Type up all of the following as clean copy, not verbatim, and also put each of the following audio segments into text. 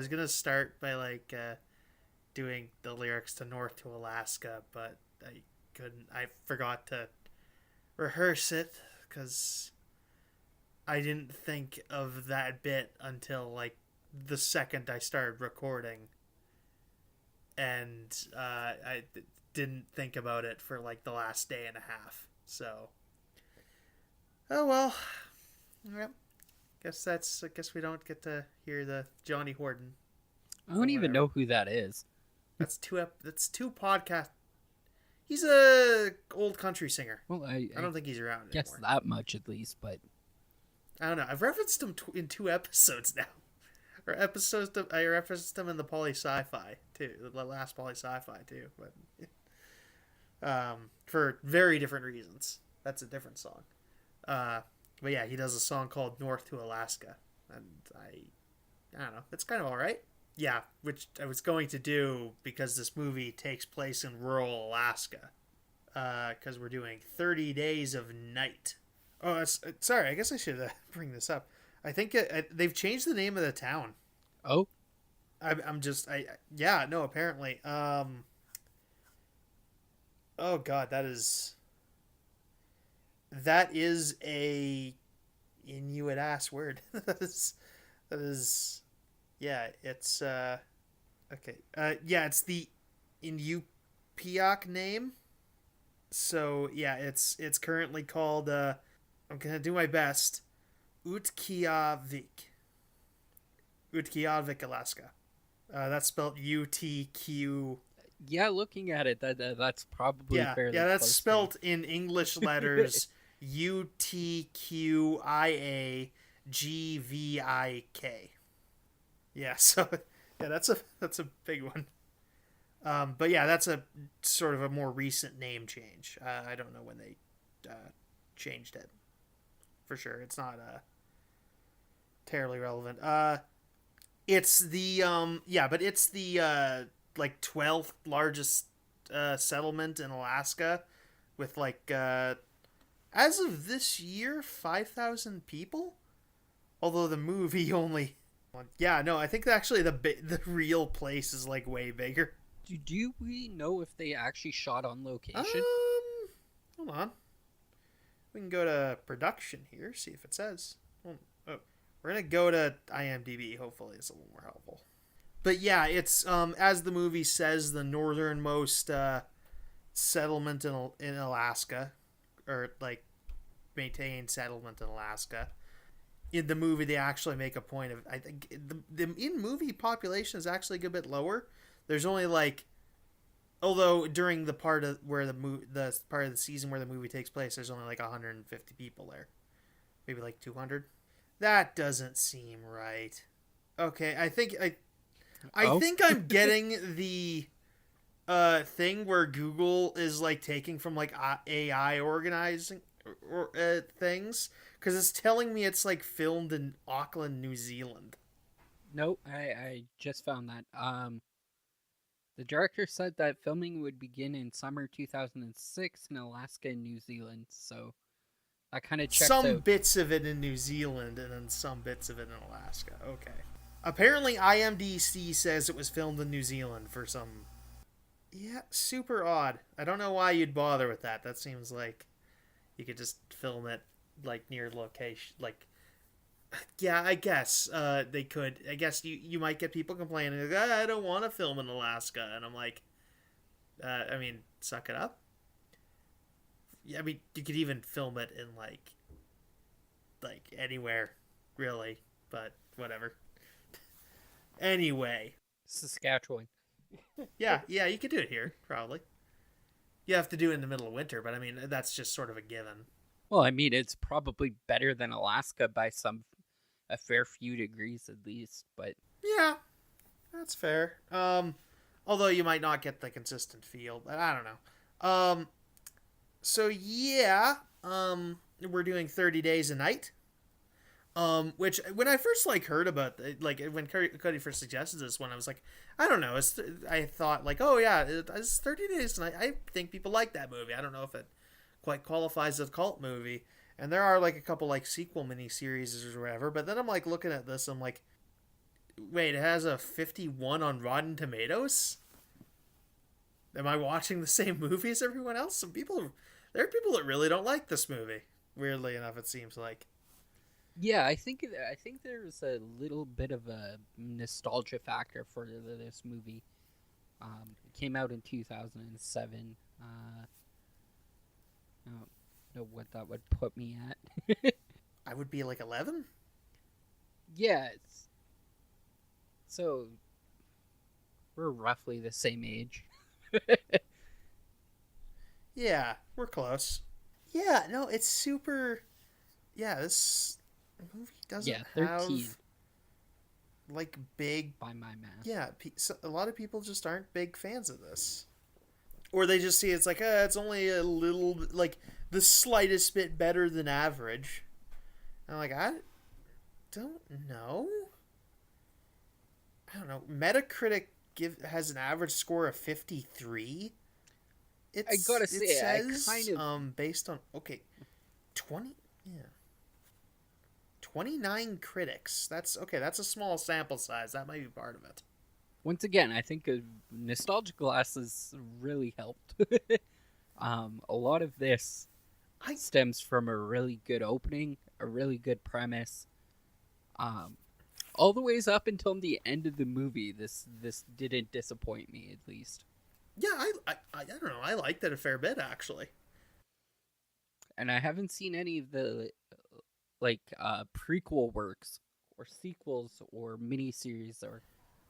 was gonna start by like doing the lyrics to North to Alaska, but I couldn't. I forgot to rehearse it because I didn't think of that bit until like the second I started recording, and didn't think about it for like the last day and a half. So, oh well. Yep. I guess we don't get to hear the Johnny Horton. I don't But even whatever. know who that is. That's two podcast. He's a old country singer. Well, I I don't think he's around guess anymore. that much at least, but I don't know. I've referenced him in two episodes now. Or episodes. I referenced him in the Poly Sci-Fi too. The last Poly Sci-Fi too. But for very different reasons. That's a different song. Uh, but yeah, he does a song called North to Alaska, and I don't know. It's kind of all right. Yeah, which I was going to do because this movie takes place in rural Alaska. Because we're doing 30 Days of Night. Oh, sorry. I guess I should bring this up. I think they've changed the name of the town. oh, I'm just yeah, no, apparently. Oh God, that is a Inuit ass word. that is yeah. It's okay. Yeah, it's the Inupiaq name. So yeah, it's currently called. I'm gonna do my best. Utqiagvik, Utqiagvik, Alaska. That's spelled UTQ. yeah. Looking at it, that's probably Yeah, fairly that's close to. spelled in English letters Utqiagvik. Yeah, so yeah, that's a big one. But yeah, that's a sort of a more recent name change. I don't know when they changed it for sure. It's not terribly relevant. It's the yeah, but it's the like 12th largest settlement in Alaska, with like as of this year 5,000 people. Although the movie only, yeah, no, I think actually the real place is like way bigger. Do we know if they actually shot on Um, location? hold on. We can go to production here, see if it says. Oh, we're gonna go to IMDb. Hopefully, it's a little more helpful. But yeah, it's as the movie says, the northernmost settlement in Alaska, or like maintained settlement in Alaska. In the movie, they actually make a point of, I think the in movie population is actually a good bit lower. There's only like, although during the part of where the part of the season where the movie takes place, there's only like 150 people there, maybe like 200. That doesn't seem right. Okay, I Oh, think I'm getting the thing where Google is like taking from like AI organizing or things, because it's telling me it's like filmed in Auckland, New Zealand. no, I just found that. The director said that filming would begin in summer 2006 in Alaska and New Zealand, so that kind of checks Some out. bits of it in New Zealand and then some bits of it in Alaska. Okay. Apparently, IMDc says it was filmed in New Zealand for some. Yeah, super odd. I don't know why you'd bother with that. That seems like you could just film it like near location. Like, yeah, I guess they could. I guess you might get people complaining like, I don't want to film in Alaska, and I'm like, I mean, suck it up. Yeah, I mean, you could even film it in like anywhere, really, but whatever. Anyway, Saskatchewan. yeah, you could do it here probably. You have to do it in the middle of winter, but I mean that's just sort of a given. Well, I mean, it's probably better than Alaska by a fair few degrees at least, but Yeah, that's fair. Although you might not get the consistent feel, but I don't know. So yeah, we're doing 30 days a night. Which when I first like heard about like when Cody first suggested this one, I was like, I don't know. I thought like, oh yeah, it's 30 days, and I think people like that movie. I don't know if it quite qualifies as a cult movie. And there are like a couple like sequel miniseries or whatever. But then I'm like looking at this, I'm like, Wait, it has a 51 on Rotten Tomatoes? Am I watching the same movie as everyone else? There are people that really don't like this movie. Weirdly enough, it seems like. Yeah, I think there's a little bit of a nostalgia factor for this movie. It came out in 2007. I don't know what that would put me at. I would be like 11? Yeah, so we're roughly the same age. Yeah, we're close. Yeah, no, it's super. Yeah, this movie doesn't Yeah, 13 have like big. by my math. Yeah, a lot of people just aren't big fans of this, or they just see it's like, it's only a little, like the slightest bit better than average. And I'm like, I don't know. I don't know. Metacritic has an average score of 53. I gotta say, it says, I kind of based on 20, yeah, 29 critics. That's okay. That's a small sample size. That might be part of it. once again, I think nostalgia glasses really helped. A lot of this stems from a really good opening, a really good premise. All the ways up until the end of the movie, this didn't disappoint me, at least. Yeah, I don't know. I liked it a fair bit, actually. And I haven't seen any of the prequel works or sequels or miniseries or.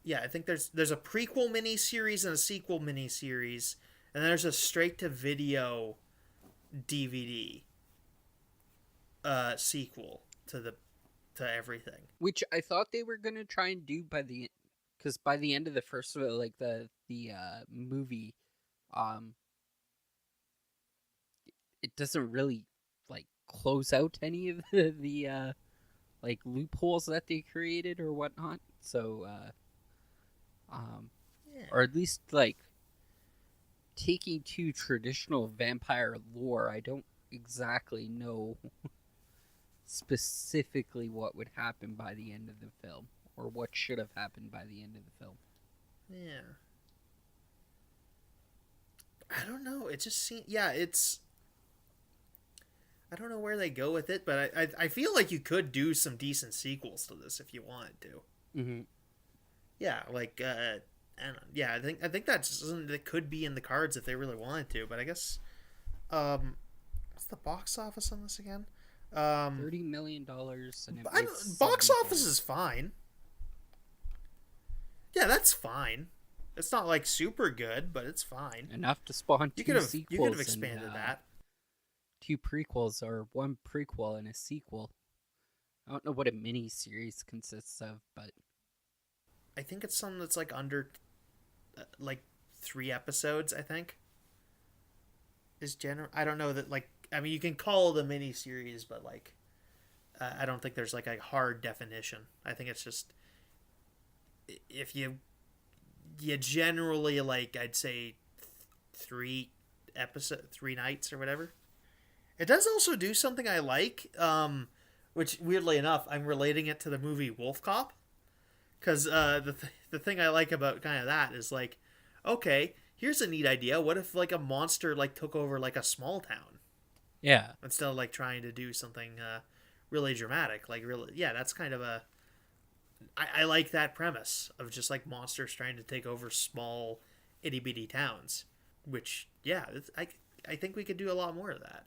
Yeah, I think there's a prequel miniseries and a sequel miniseries, and there's a straight to video DVD sequel to everything. Which I thought they were gonna try and do because by the end of the first the movie, it doesn't really close out any of the loopholes that they created or whatnot. So, Yeah. or at least taking to traditional vampire lore, I don't exactly know specifically what would happen by the end of the film, or what should have happened by the end of the film. Yeah. I don't know. It just seems. Yeah, it's. I don't know where they go with it, but I feel like you could do some decent sequels to this if you wanted to. Mm-hmm. Yeah, like I don't know. Yeah, I think that's something that could be in the cards if they really wanted to. But I guess, what's the box office on this again? $30 million, and box office is fine. Yeah, that's fine. It's not like super good, but it's fine. Enough to spawn two sequels. You could have expanded that. 2 prequels or 1 prequel and a sequel. I don't know what a mini series consists of, but I think it's something that's like under 3 episodes, I think. I don't know that you can call it a mini series, but I don't think there's a hard definition. I think it's just if you generally I'd say 3 nights or whatever. It does also do something I like, which weirdly enough, I'm relating it to the movie Wolf Cop, because the thing I like about kind of that is okay, here's a neat idea. What if a monster took over a small town? yeah, Instead of trying to do something really dramatic, that's kind of I like that premise of just monsters trying to take over small itty bitty towns, which I think we could do a lot more of that.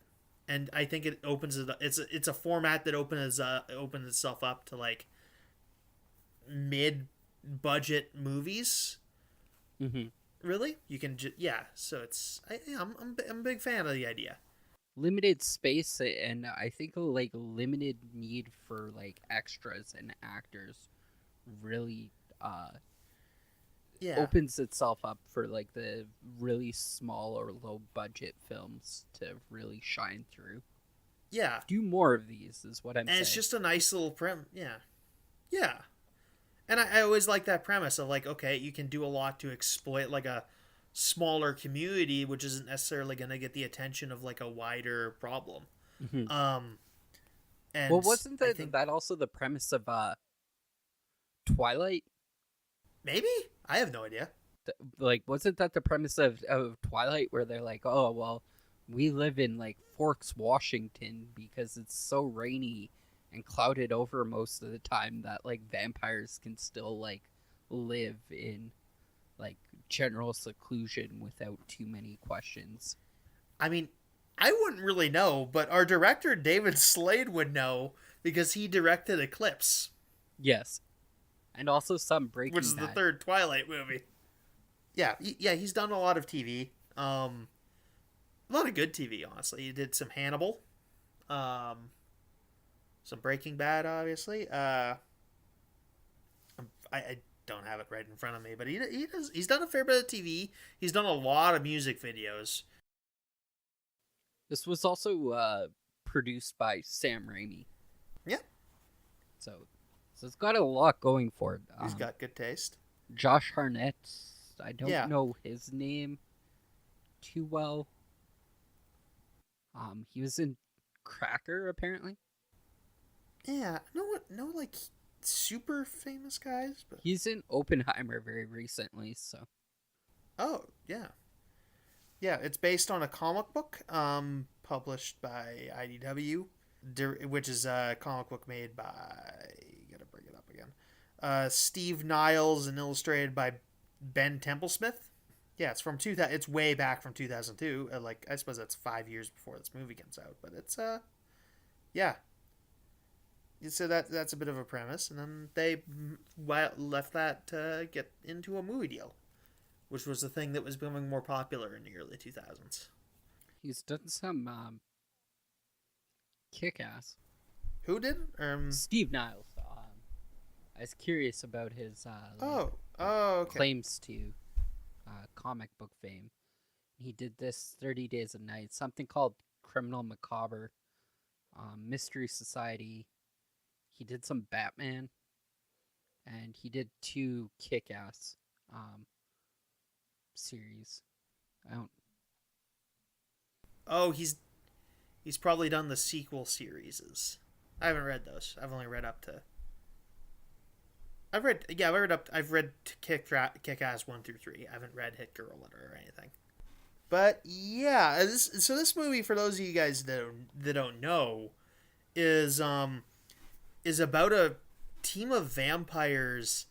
And I think it opens it. It's a format that opens itself up to mid-budget movies. Mm-hmm. Really, you can So I'm a big fan of the idea. Limited space, and I think limited need for extras and actors really opens itself up for the really small or low budget films to really shine through. Yeah, do more of these is what I'm saying. And it's just a nice little yeah. And I always like that premise of okay, you can do a lot to exploit a smaller community, which isn't necessarily going to get the attention of a wider problem. Mm-hmm. And wasn't that also the premise of Twilight? Maybe? I have no idea. Like, wasn't that the premise of Twilight, where they're like, oh well, we live in like Forks, Washington, because it's so rainy and clouded over most of the time that like vampires can still like live in like general seclusion without too many questions. I mean, I wouldn't really know, but our director, David Slade, would know because he directed Eclipse, Yes, and also some which Breaking is the Bad. third Twilight movie. Yeah, yeah, he's done a lot of TV. A lot of good TV, honestly. He did some Hannibal, um, some Breaking Bad, obviously. I don't have it right in front of me, but he's done a fair bit of TV. He's done a lot of music videos. This was also produced by Sam Raimi, Yeah, so it's got a lot going for it. he's got good taste. Josh Hartnett, I don't Yeah, know his name too well. He was in Cracker apparently. yeah. No, like super famous guys, but He's in Oppenheimer very recently, so oh yeah, yeah. It's based on a comic book, published by IDW, which is a comic book made by. Gotta bring it up again. Steve Niles and illustrated by Ben Templesmith. Yeah, it's from 2000. It's way back from 2002. Like I suppose that's 5 years before this movie comes out, but it's yeah. So that's a bit of a premise, and then they left that to get into a movie deal, which was the thing that was becoming more popular in the early 2000s. he's done some kick-ass. Who did? Steve Niles. I was curious about his Oh, oh, okay. claims to comic book fame. He did this 30 Days a Night, something called Criminal Macabre, Mystery Society. He did some Batman, and he did two Kick-Ass series. I don't. Oh, he's probably done the sequel series. I haven't read those. I've only read up to. I've read Kick Ass 1 through 3. I haven't read Hit Girl or anything. But yeah, so this movie, for those of you guys that don't know, is is about a team of vampires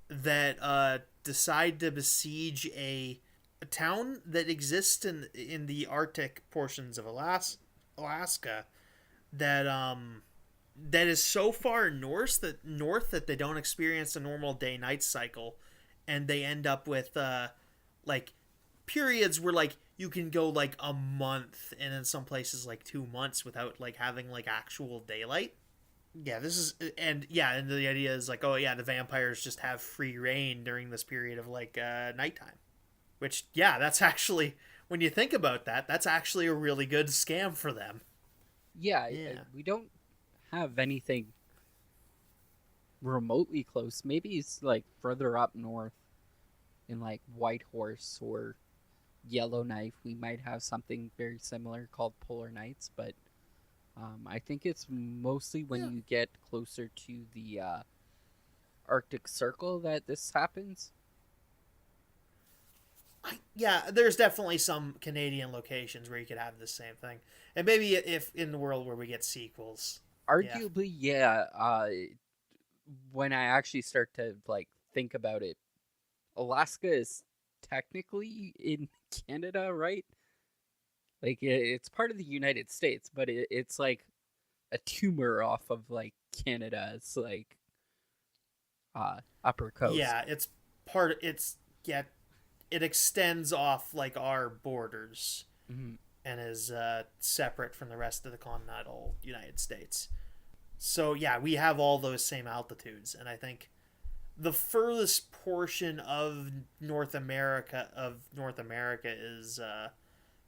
that decide to besiege a town that exists in the Arctic portions of Alaska that that is so far north that they don't experience a normal day night cycle, and they end up with like periods where like you can go like a month, and in some places like 2 months without like having like actual daylight. Yeah, this is and yeah, and the idea is like, oh yeah, the vampires just have free reign during this period of like nighttime. Which yeah, that's actually, when you think about that, that's actually a really good scam for them. Yeah, Yeah. we don't have anything remotely close. Maybe it's like further up north in like Whitehorse or Yellowknife. We might have something very similar called Polar Nights, but I think it's mostly when Yeah. you get closer to the Arctic Circle that this happens. Yeah, there's definitely some Canadian locations where you could have the same thing, and maybe if in the world where we get sequels. Yeah. Arguably, yeah. When I actually start to like think about it, Alaska is technically in Canada, right? Like it's part of the United States, but it's like a tumor off of like Canada's like upper coast. Yeah, it's part. It's yeah, it extends off like our borders Hmm. and is separate from the rest of the continental United States. So yeah, we have all those same altitudes, and I think the furthest portion of North America is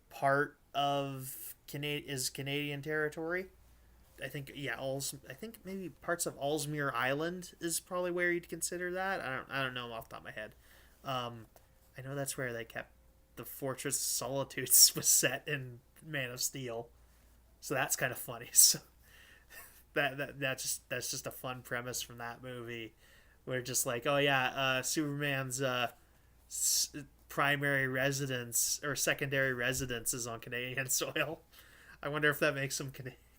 part of Canadian territory. I think yeah, I think maybe parts of Ellesmere Island is probably where you'd consider that. I don't know off the top of my head. Um, I know that's where they kept the Fortress of Solitude was set in Man of Steel, so that's kind of funny. So that's just a fun premise from that movie. Where just like, oh yeah, Superman's s- primary residence or secondary residence is on Canadian soil. I wonder if that makes him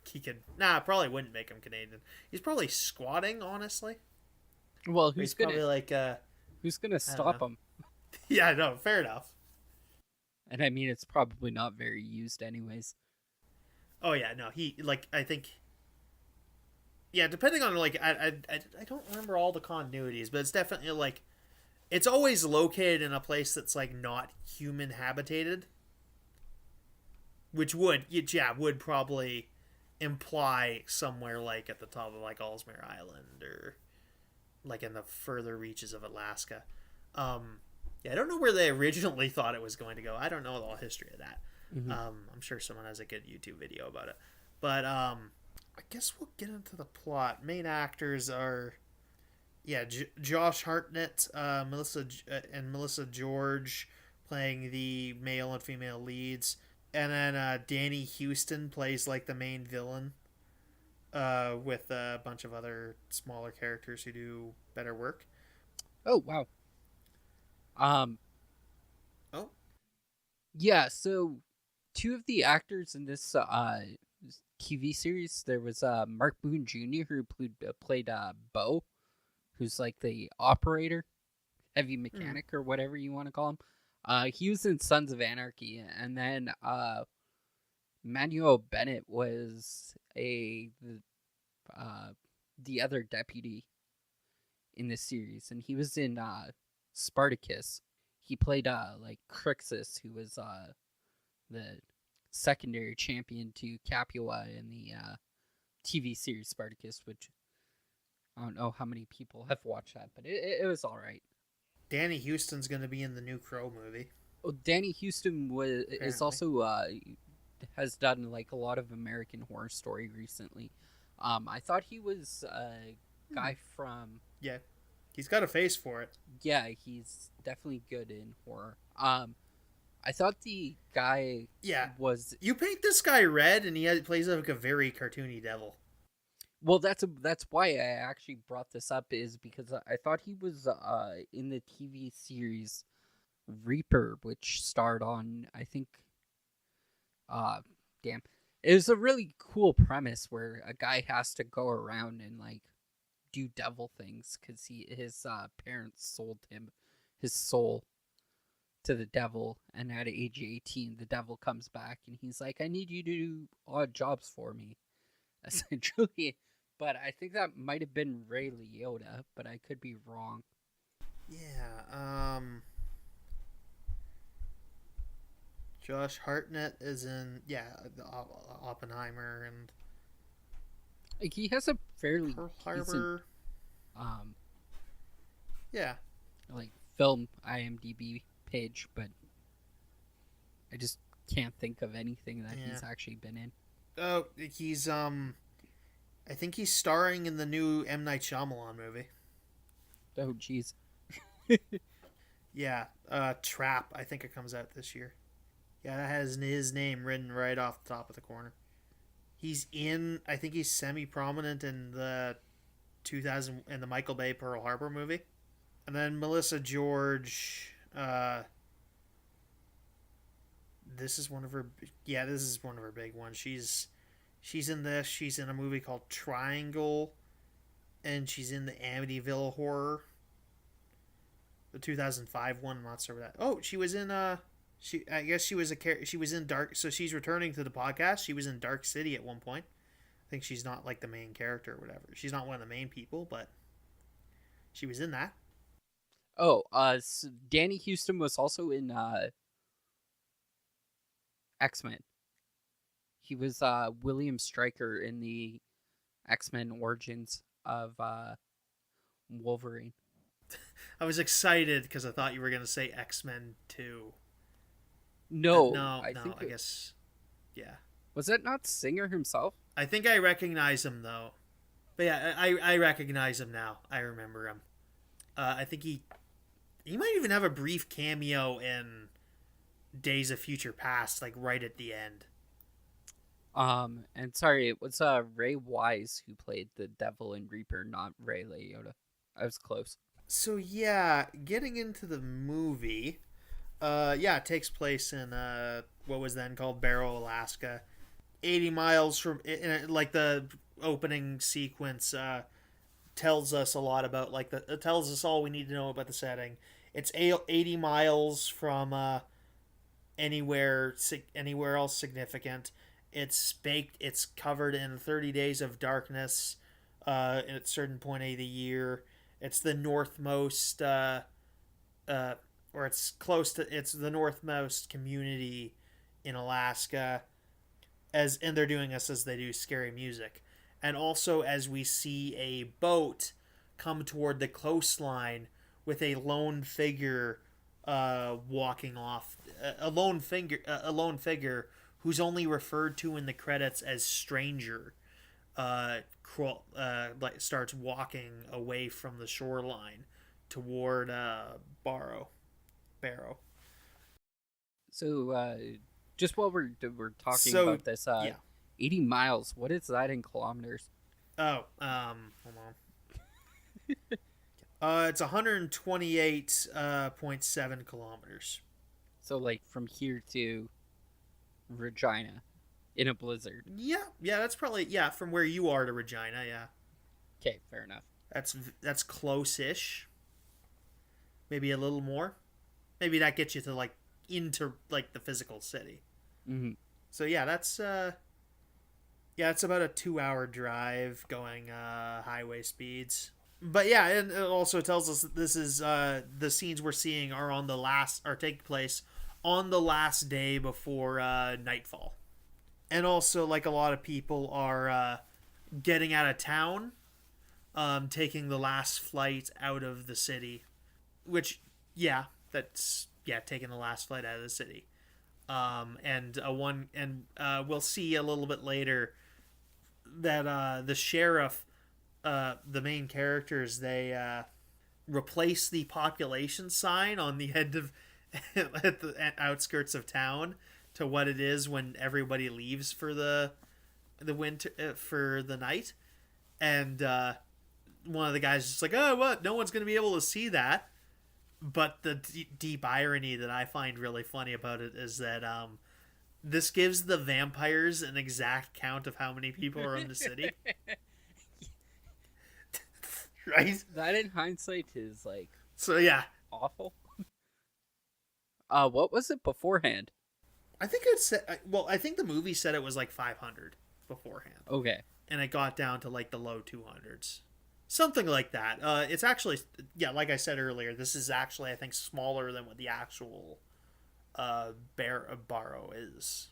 he can. Nah, probably wouldn't make him Canadian. He's probably squatting, honestly. Well, Or he's probably like, who's gonna I don't stop know. him? Yeah, no, fair enough. And I mean, it's probably not very used, anyways. Oh yeah, no, he like I think. Yeah, depending on like I don't remember all the continuities, but it's definitely like it's always located in a place that's like not human habitated, which would probably imply somewhere like at the top of like Ellesmere Island or like in the further reaches of Alaska. Yeah, I don't know where they originally thought it was going to go. I don't know the whole history of that. Mm-hmm. I'm sure someone has a good YouTube video about it, but I guess we'll get into the plot. Main actors are Josh Hartnett, Melissa George playing the male and female leads, and then Danny Houston plays like the main villain, with a bunch of other smaller characters who do better work. Oh wow. Um. Oh, Yeah. So, two of the actors in this TV series, there was Mark Boone Jr. who played Bo, who's like the operator, heavy mechanic, or whatever you want to call him. He was in Sons of Anarchy, and then Manuel Bennett was the other deputy in this series, and he was in Spartacus. He played like Crixus, who was the secondary champion to Capua in the TV series Spartacus, which I don't know how many people have watched that, but it was all right. Danny Houston's going to be in the new Crow movie. Oh, Danny Houston is also has done like a lot of American Horror Story recently. I thought he was a guy from Yeah, he's got a face for it. yeah, he's definitely good in horror. I thought the guy was You paint this guy red, and plays like a very cartoony devil. well. That's why I actually brought this up is because I thought he was in the TV series Reaper, which starred on I think damn. It was a really cool premise where a guy has to go around and like do devil things because his parents sold him his soul to the devil, and at age 18 the devil comes back and he's like, I need you to do odd jobs for me, essentially. But I think that might have been Ray Liotta, but I could be wrong. Yeah, Josh Hartnett is in the Oppenheimer and Like he has a fairly Pearl decent, Harbor. Yeah, like film IMDb page, but I just can't think of anything that he's actually been in. Oh, he's I think he's starring in the new M. Night Shyamalan movie. Oh jeez. Yeah, Trap. I think it comes out this year. Yeah, that has his name written right off the top of the corner. I think he's semi-prominent in the in the Michael Bay Pearl Harbor movie. And then Melissa George, this is one of her big ones. She's in this. She's in a movie called Triangle, and she's in the Amityville Horror, the 2005 one. I'm not sure of that. Oh, she was in I guess she was in Dark. So she's returning to the podcast. She was in Dark City at one point. I think she's not like the main character or whatever. She's not one of the main people, but she was in that. Oh, so Danny Houston was also in X-Men. He was William Stryker in the X-Men Origins of Wolverine. I was excited because I thought you were going to say X-Men 2. No, I guess, yeah. Was that not Singer himself? I think I recognize him though. But yeah, I recognize him now. I remember him. I think he might even have a brief cameo in Days of Future Past, like right at the end. And sorry, it was Ray Wise who played the Devil in Reaper, not Ray Liotta. I was close. So yeah, getting into the movie, yeah, it takes place in what was then called Barrow, Alaska. 80 miles from like the opening sequence tells us a lot about like the it tells us all we need to know about the setting. It's 80 miles from anywhere else significant. It's baked. It's covered in 30 days of darkness. At a certain point of the year, it's the northmost, uh, or it's close to. It's the northmost community in Alaska, and they're doing this as they do scary music, and also as we see a boat come toward the coastline with a lone figure walking off, a lone figure who's only referred to in the credits as stranger, like starts walking away from the shoreline toward Barrow. So, just while we're talking So about this, yeah. 80 miles. What is that in kilometers? Oh, hold on. It's 128.7 kilometers. So, like from here to Regina, in a blizzard. Yeah, that's probably from where you are to Regina. Yeah, Okay, fair enough. that's close-ish. Maybe a little more. Maybe that gets you to like into like the physical city. Mm-hmm. So yeah, it's about a 2-hour drive going highway speeds. But yeah, and it also tells us that this is the scenes we're seeing are take place on the last day before nightfall, and also like a lot of people are getting out of town, taking the last flight out of the city, which taking the last flight out of the city, we'll see a little bit later that the sheriff, the main characters, they replace the population sign on the end of at the outskirts of town to what it is when everybody leaves for the winter for the night, and one of the guys is just like, oh, what? No one's gonna be able to see that. But the deep irony that I find really funny about it is that this gives the vampires an exact count of how many people are in the city. Right? That in hindsight is like So yeah, awful. What was it beforehand? I think I think the movie said it was like 500 beforehand, Okay. and it got down to like the low 200s, something like that. It's actually, yeah, like I said earlier, this is actually I think smaller than what the actual Barrow is.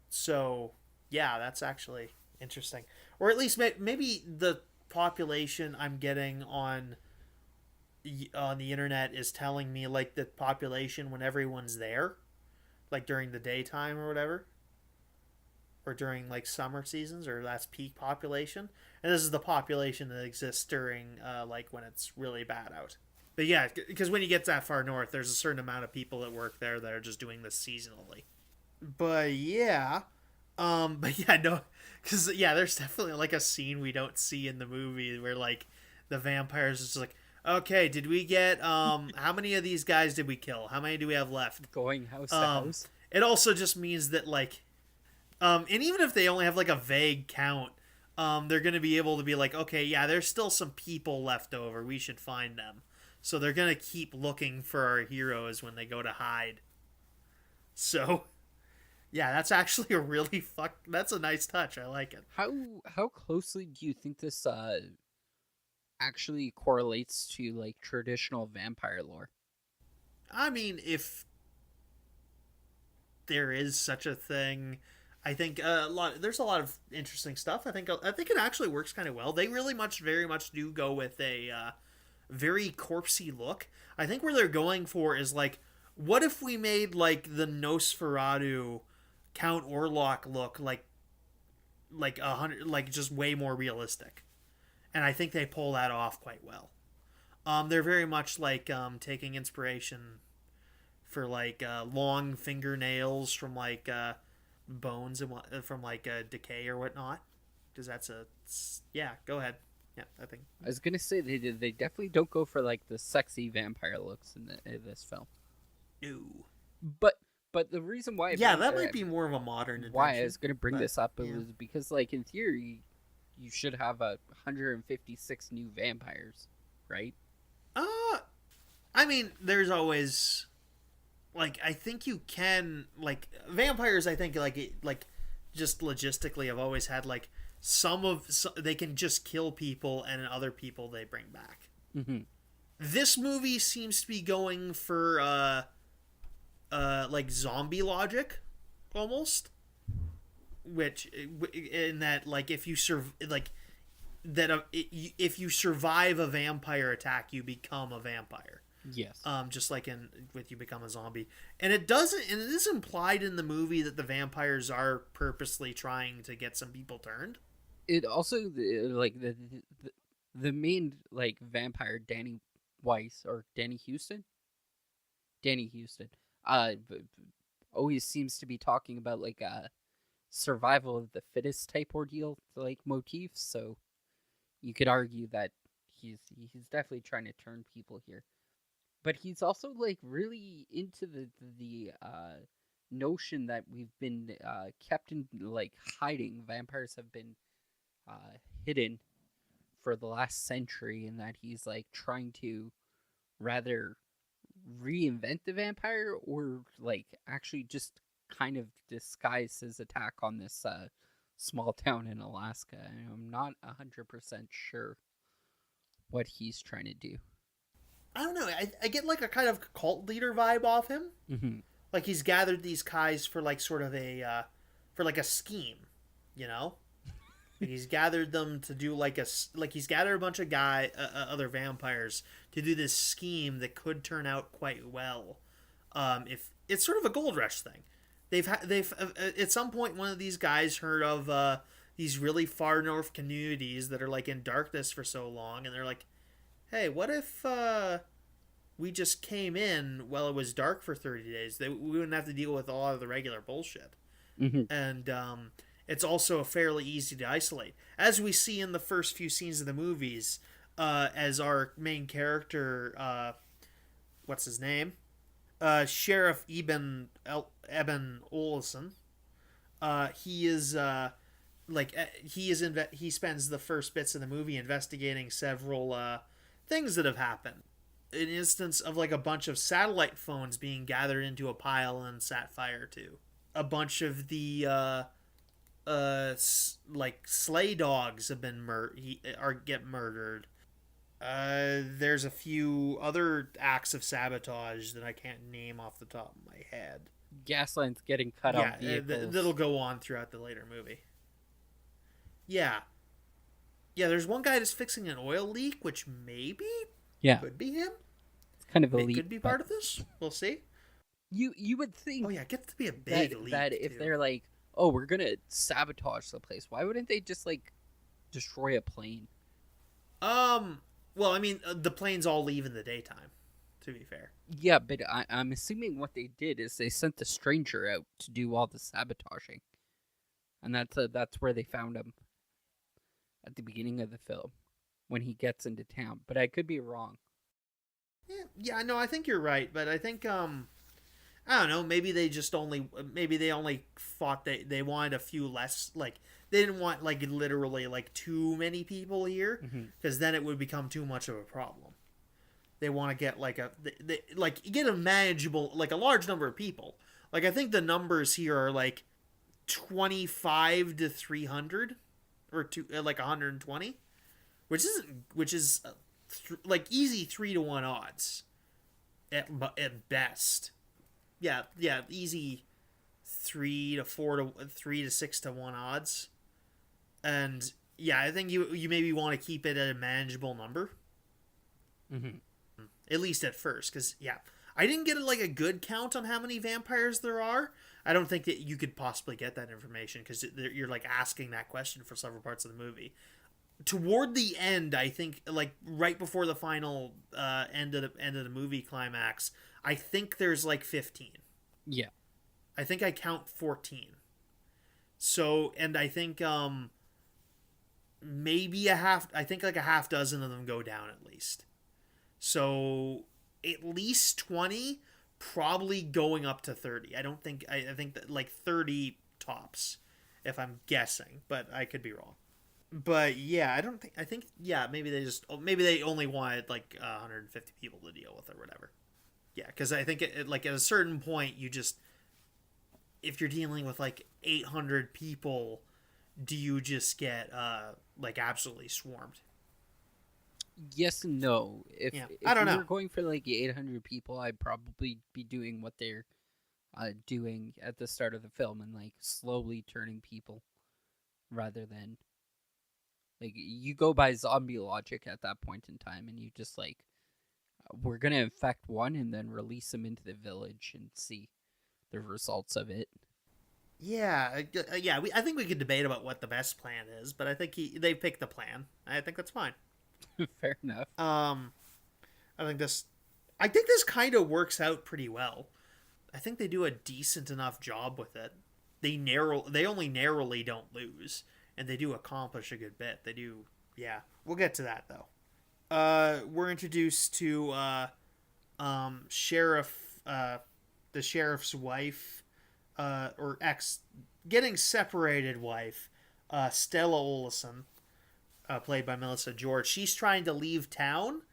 So yeah, that's actually interesting, or at least maybe the population I'm getting on the internet is telling me like the population when everyone's there, like during the daytime or whatever, or during like summer seasons, or that's peak population, and this is the population that exists during like when it's really bad out. But yeah, because when you get that far north, there's a certain amount of people that work there that are just doing this seasonally. But yeah, but yeah, no, because yeah, there's definitely like a scene we don't see in the movie where like the vampires is just like, okay, did we get how many of these guys did we kill? How many do we have left? Going house to house. It also just means that like, and even if they only have like a vague count, they're gonna be able to be like, okay, yeah, there's still some people left over. We should find them. So they're gonna keep looking for our heroes when they go to hide. So yeah, that's actually a really that's a nice touch. I like it. How closely do you think this actually correlates to like traditional vampire lore? I mean, if there is such a thing, I think there's a lot of interesting stuff. I think it actually works kind of well. They very much do go with a very corpsey look. I think where they're going for is like, what if we made like the Nosferatu Count Orlok look like 100, like just way more realistic, and I think they pull that off quite well. They're very much like taking inspiration for like long fingernails from like bones and from like decay or whatnot. Because that's a, yeah. Go ahead. Yeah, I think. I was gonna say they definitely don't go for like the sexy vampire looks in this film. Ooh. But the reason why Yeah, that might be more of a modern why I invention. was gonna bring But this up it yeah. was because like in theory you should have 156 new vampires, right? Uh, I mean, there's always like I think you can like vampires. I think like just logistically, have always had like they can just kill people and other people they bring back. Mm-hmm. This movie seems to be going for like zombie logic almost, which in that like if you if you survive a vampire attack, you become a vampire. Yes. Just like in with you become a zombie, and it is implied in the movie that the vampires are purposely trying to get some people turned. It also like the main like vampire Danny Houston, always seems to be talking about like a survival of the fittest type ordeal like motifs. So you could argue that he's definitely trying to turn people here, but he's also like really into the notion that we've been kept in like hiding. Vampires have been hidden for the last century, and that he's like trying to rather reinvent the vampire or like actually just kind of disguise his attack on this small town in Alaska. I'm not 100% sure what he's trying to do. I don't know. I get like a kind of cult leader vibe off him. Mm-hmm. Like he's gathered these guys for like sort of a for like a scheme, you know. Like he's gathered them to do like he's gathered a bunch of other vampires to do this scheme that could turn out quite well. If it's sort of a gold rush thing, they've at some point one of these guys heard of these really far north communities that are like in darkness for so long, and they're like, hey, what if we just came in while it was dark for 30 days? We wouldn't have to deal with a lot of the regular bullshit. Mm-hmm. And it's also fairly easy to isolate. As we see in the first few scenes of the movies, as our main character, what's his name? Sheriff Eben Olson. He is he spends the first bits of the movie investigating several things that have happened. An instance of like a bunch of satellite phones being gathered into a pile and set fire to. A bunch of the like sleigh dogs have been get murdered. There's a few other acts of sabotage that I can't name off the top of my head. Gas lines getting cut on vehicles. That'll go on throughout the later movie. Yeah. Yeah, there's one guy that's fixing an oil leak, which maybe could be him. It's kind of a It leap. could be part of this. We'll see. You would think. Oh yeah, it gets to be a big leap. That if they're like, oh, we're gonna sabotage the place, why wouldn't they just like destroy a plane? Well, I mean, the planes all leave in the daytime. To be fair. Yeah, but I'm assuming what they did is they sent the stranger out to do all the sabotaging, and that's where they found him at the beginning of the film when he gets into town. But I could be wrong. Yeah, no, I think you're right, but I think I don't know, maybe they only thought they wanted a few less, like they didn't want like literally like too many people here, because then it would become too much of a problem. They want to get like get a manageable, like a large number of people. Like I think the numbers here are like 25 to 300 or like 120, which is like easy 3-to-1 odds at best. Yeah, easy 3 to 6-to-1 odds. And yeah, I think you maybe want to keep it at a manageable number. Mm-hmm. At least at first, because yeah, I didn't get like a good count on how many vampires there are. I don't think that you could possibly get that information because you're like asking that question for several parts of the movie. Toward the end, I think like right before the final end of the movie climax, I think there's like 15. Yeah, I think I count 14. So, and I think maybe a half. I think like a half dozen of them go down at least. So at least 20, probably going up to 30. I don't think I think that like 30 tops, if I'm guessing, but I could be wrong. But yeah, I don't think I think yeah, maybe they only wanted like 150 people to deal with or whatever. Yeah, because I think like at a certain point you just, if you're dealing with like 800 people, do you just get like absolutely swarmed? Yes and no. Yeah, I If don't we know. were going for like 800 people, I'd probably be doing what they're doing at the start of the film and like slowly turning people rather than like you go by zombie logic at that point in time and you just like we're gonna infect one and then release them into the village and see the results of it. Yeah, yeah. I think we could debate about what the best plan is, but I think they picked the plan. I think that's fine. Fair enough. Um, I think this, I think this kind of works out pretty well. I think they do a decent enough job with it. They only narrowly don't lose, and they do accomplish a good bit. They do, yeah. We'll get to that though. We're introduced to sheriff, the sheriff's wife, or ex, getting separated wife, Stella Olison, played by Melissa George. She's trying to leave town,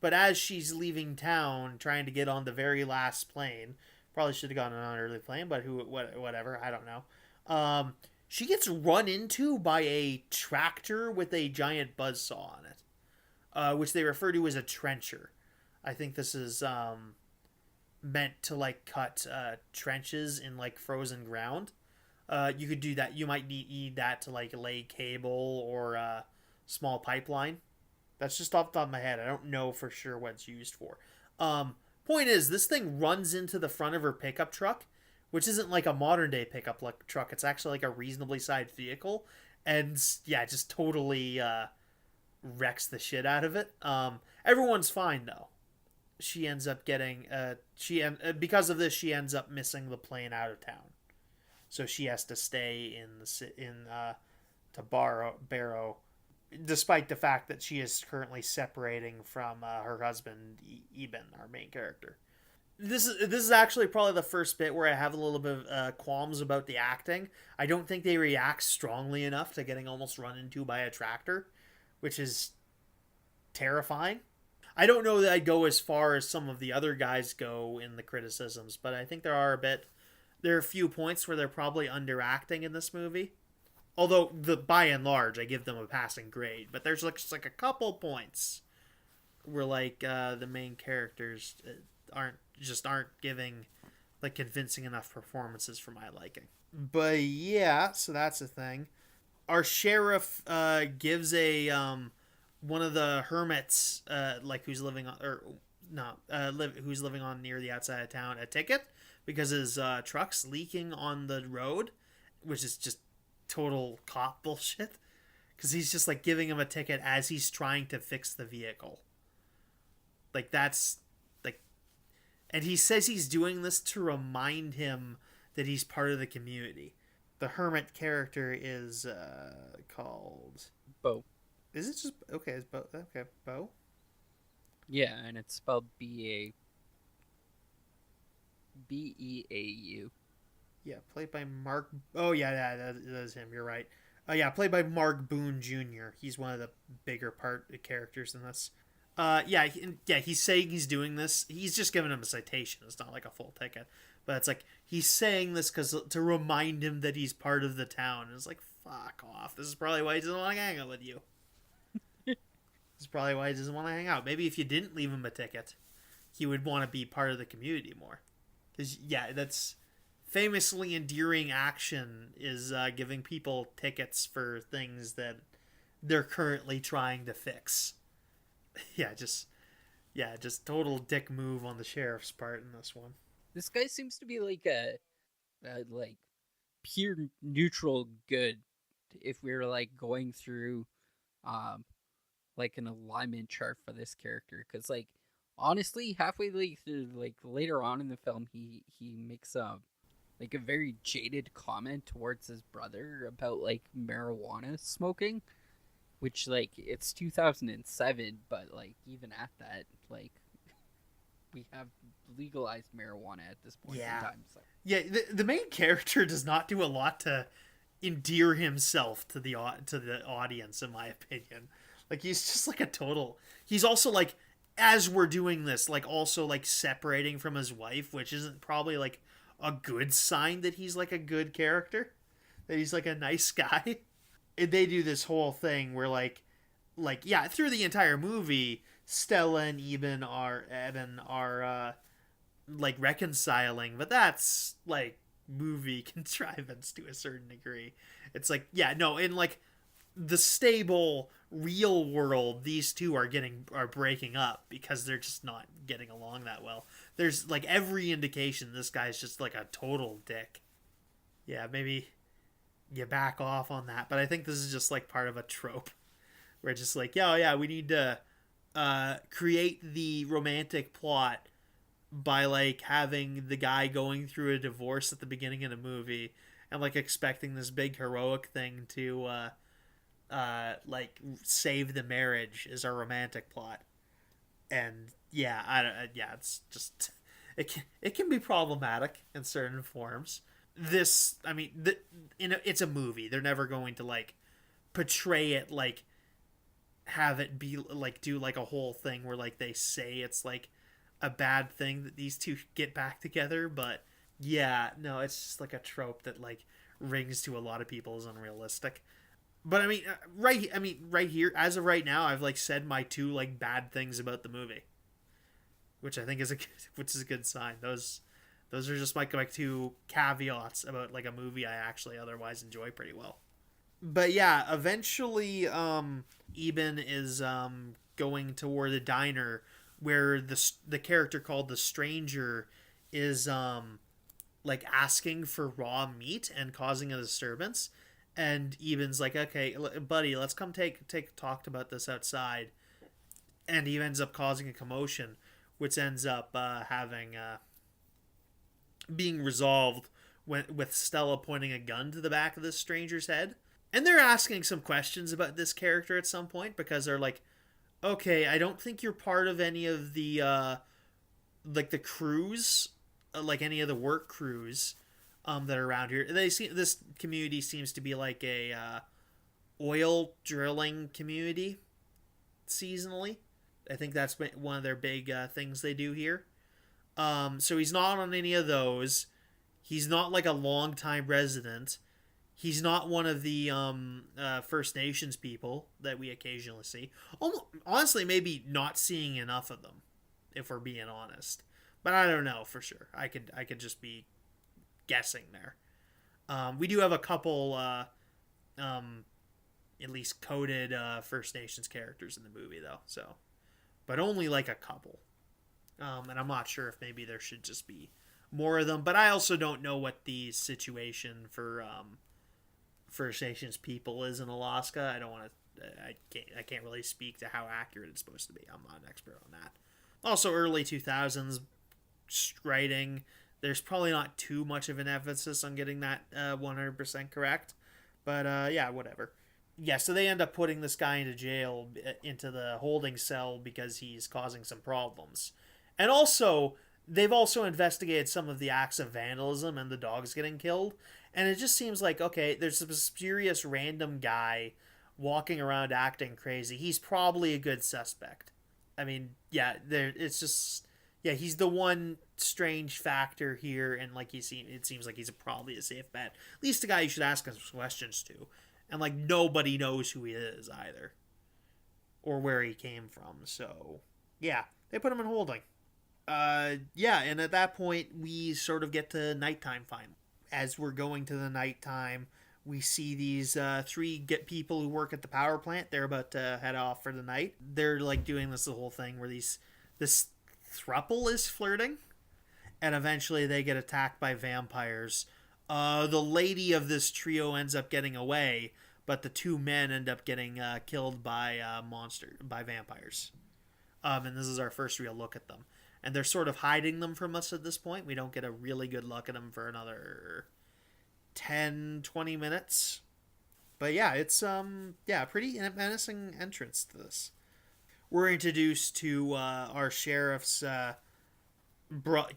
but as she's leaving town, trying to get on the very last plane, probably should have gotten on an early plane, but whatever, I don't know. She gets run into by a tractor with a giant buzzsaw on it, which they refer to as a trencher. I think this is meant to like cut trenches in like frozen ground. You could do that. You might need that to like lay cable or small pipeline. That's just off the top of my head. I don't know for sure what it's used for. Point is, this thing runs into the front of her pickup truck, which isn't like a modern day pickup truck. It's actually like a reasonably sized vehicle, and yeah, just totally wrecks the shit out of it. Everyone's fine though. She ends up getting because of this, she ends up missing the plane out of town, so she has to stay to Barrow, despite the fact that she is currently separating from her husband Eben, our main character. This is actually probably the first bit where I have a little bit of qualms about the acting. I don't think they react strongly enough to getting almost run into by a tractor, which is terrifying. I don't know that I'd go as far as some of the other guys go in the criticisms, but I think there are a few points where they're probably underacting in this movie. Although by and large, I give them a passing grade, but there's like a couple points where like the main characters aren't giving like convincing enough performances for my liking. But yeah, so that's the thing. Our sheriff gives a one of the hermits like who's living on or not who's living on near the outside of town a ticket because his truck's leaking on the road, which is just total cop bullshit. Because he's just like giving him a ticket as he's trying to fix the vehicle. Like that's like, and he says he's doing this to remind him that he's part of the community. The hermit character is called Bo. Is it just okay? Is Bo okay? Bo. Yeah, and it's spelled Beau. Yeah, played by Mark. Oh yeah, that is him. You're right. Yeah, played by Mark Boone Jr. He's one of the bigger part characters in this. Yeah, he's saying he's doing this. He's just giving him a citation. It's not like a full ticket, but it's like he's saying this because to remind him that he's part of the town. And it's like fuck off. This is probably why he doesn't want to hang out with you. This is probably why he doesn't want to hang out. Maybe if you didn't leave him a ticket, he would want to be part of the community more. Because yeah, that's famously endearing action is giving people tickets for things that they're currently trying to fix. Just total dick move on the sheriff's part in this one. This guy seems to be like a like pure neutral good. If we were like going through, um, like an alignment chart for this character, because like honestly, halfway through, like later on in the film, he makes like a very jaded comment towards his brother about like marijuana smoking, which like it's 2007, but like even at that, like we have legalized marijuana at this point in Yeah. time. So Yeah, the main character does not do a lot to endear himself to the audience, in my opinion. Like, he's just like a total. He's also like, as we're doing this, like also like separating from his wife, which isn't probably like a good sign that he's like a good character, that he's like a nice guy. And they do this whole thing where like yeah, through the entire movie, Stella and Eben are like reconciling, but that's like movie contrivance to a certain degree. It's like, yeah, no, in like the stable real world, these two are breaking up because they're just not getting along that well. There's like every indication this guy's just like a total dick. Yeah, maybe you back off on that, but I think this is just like part of a trope where it's just like, yeah, oh, yeah, we need to create the romantic plot by like having the guy going through a divorce at the beginning of the movie and like expecting this big heroic thing to like save the marriage is our romantic plot. And yeah, yeah, it's just it can be problematic in certain forms. This, I mean, it's a movie. They're never going to like portray it like have it be like do like a whole thing where like they say it's like a bad thing that these two get back together, but yeah, no, it's just like a trope that like rings to a lot of people as unrealistic. But I mean right here as of right now, I've like said my two like bad things about the movie, which I think is which is a good sign. Those are just like two caveats about like a movie I actually otherwise enjoy pretty well. But yeah, eventually Eben is going toward a diner where the character called the Stranger is like asking for raw meat and causing a disturbance, and Eben's like, okay, buddy, let's come take talked about this outside, and he ends up causing a commotion, which ends up having being resolved with Stella pointing a gun to the back of this stranger's head. And they're asking some questions about this character at some point because they're like, okay, I don't think you're part of any of the like the crews, like any of the work crews that are around here. They see this community seems to be like a oil drilling community seasonally. I think that's one of their big things they do here. So he's not on any of those. He's not like a long-time resident. He's not one of the First Nations people that we occasionally see. Honestly, maybe not seeing enough of them, if we're being honest. But I don't know for sure. I could just be guessing there. We do have a couple, at least coded First Nations characters in the movie, though. So, but only like a couple. And I'm not sure if maybe there should just be more of them. But I also don't know what the situation for First Nations people is in Alaska. I don't want to. I can't really speak to how accurate it's supposed to be. I'm not an expert on that. Also, early 2000s writing. There's probably not too much of an emphasis on getting that 100% correct. But yeah, whatever. Yeah, so they end up putting this guy into jail, into the holding cell because he's causing some problems. And also, they've also investigated some of the acts of vandalism and the dogs getting killed. And it just seems like, okay, there's a mysterious random guy walking around acting crazy. He's probably a good suspect. I mean, yeah, it's just, yeah, he's the one strange factor here, and like it seems like he's probably a safe bet. At least a guy you should ask us questions to. And like nobody knows who he is either, or where he came from. So yeah, they put him in holding. Yeah, and at that point we sort of get to nighttime finally. As we're going to the nighttime, we see these three people who work at the power plant. They're about to head off for the night. They're like doing this whole thing where this throuple is flirting, and eventually they get attacked by vampires. The lady of this trio ends up getting away, but the two men end up getting killed by vampires. And this is our first real look at them. And they're sort of hiding them from us at this point. We don't get a really good look at them for another 10, 20 minutes. But yeah, it's pretty menacing entrance to this. We're introduced to our sheriff's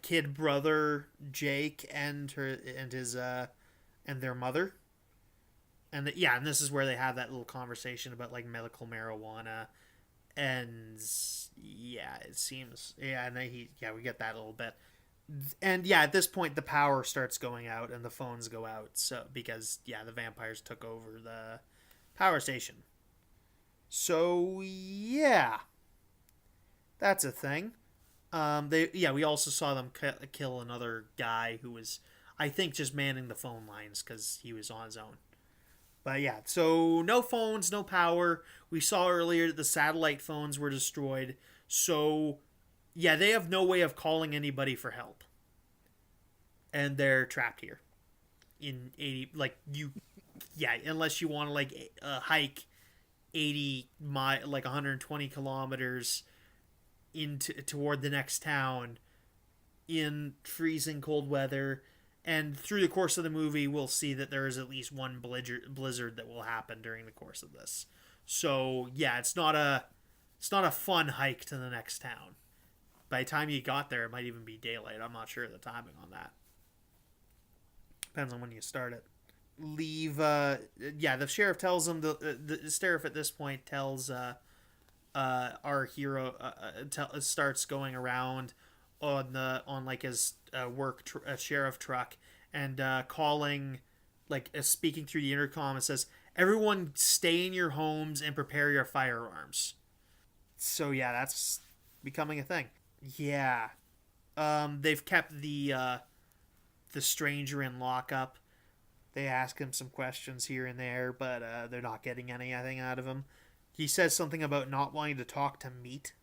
kid brother Jake and his and their mother, and this is where they have that little conversation about like medical marijuana, and yeah, it seems and we get that a little bit, and yeah, at this point the power starts going out and the phones go out, so because the vampires took over the power station. So yeah, that's a thing. We also saw them kill another guy who was, I think, just manning the phone lines because he was on his own. But yeah, so no phones, no power. We saw earlier that the satellite phones were destroyed. So yeah, they have no way of calling anybody for help, and they're trapped here in 80. Unless you want to hike 120 kilometers into toward the next town in freezing cold weather. And through the course of the movie, we'll see that there is at least one blizzard that will happen during the course of this. So yeah, it's not a fun hike to the next town. By the time you got there, it might even be daylight. I'm not sure of the timing on that. Depends on when you start it. The sheriff tells him the sheriff at this point tells our hero starts going around on like his sheriff truck and calling, speaking through the intercom, and says, "Everyone, stay in your homes and prepare your firearms." So yeah, that's becoming a thing. Yeah, they've kept the stranger in lockup. They ask him some questions here and there, but they're not getting anything out of him. He says something about not wanting to talk to meat,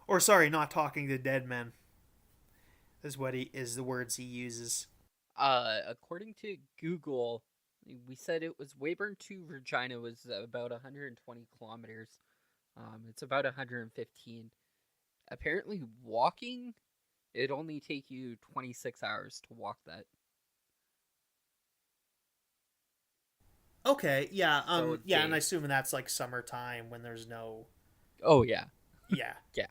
or sorry, not talking to dead men. Is the words he uses. According to Google, we said it was Weyburn to Regina was about 120 kilometers. It's about 115. Apparently, walking, it'd only take you 26 hours to walk that. Okay, yeah, So and I assume that's like summertime when there's no. Oh yeah, Yeah, yeah.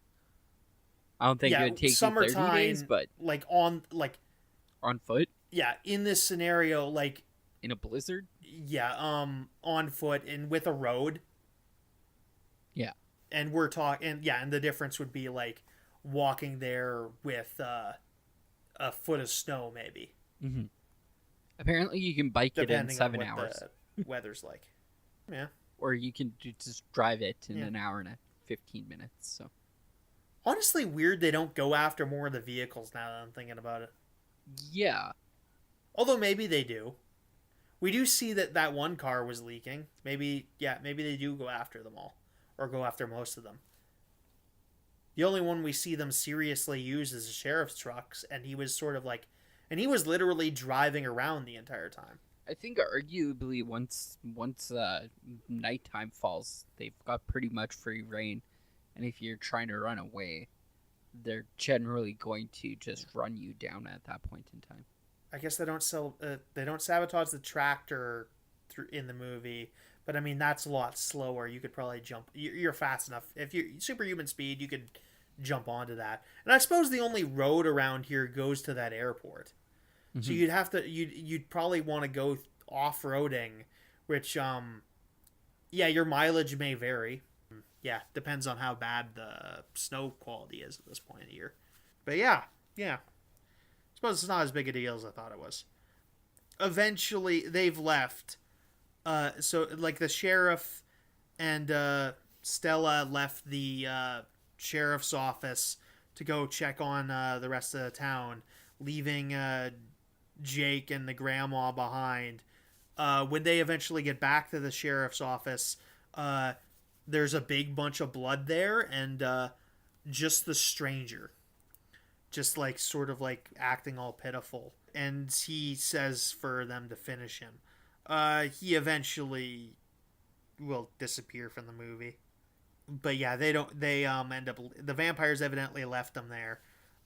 I don't think it yeah, would take you 30 days, summertime, but on foot yeah, in this scenario, in a blizzard. yeah, on foot and with a road, Yeah. and we're talking, and the difference would be like walking there with a foot of snow, maybe, Mm-hmm. Apparently, you can bike it in depending on 7 what hours, the weather's like. Yeah. or you can just drive it in Yeah. an hour and 15 minutes. So Honestly, weird they don't go after more of the vehicles now that I'm thinking about it. yeah, Although maybe they do. We do see that one car was leaking. Maybe they do go after them all, or go after most of them. The only one we see them seriously use is the sheriff's trucks, and he was he was literally driving around the entire time. I think arguably once nighttime falls, they've got pretty much free reign, and if you're trying to run away, they're generally going to just run you down at that point in time. I guess they don't sabotage the tractor in the movie, but I mean that's a lot slower. You could probably jump. You're fast enough. If you're superhuman speed, you could jump onto that. And I suppose the only road around here goes to that airport. Mm-hmm. So you'd probably want to go off-roading, which your mileage may vary. Yeah, depends on how bad the snow quality is at this point of the year. But yeah. I suppose it's not as big a deal as I thought it was. Eventually they've left. So like the sheriff and Stella left the sheriff's office to go check on the rest of the town, leaving Jake and the grandma behind. When they eventually get back to the sheriff's office, there's a big bunch of blood there, and just the stranger, just sort of acting all pitiful. And he says for them to finish him. He eventually will disappear from the movie. But yeah, they don't. They end up. The vampires evidently left them there.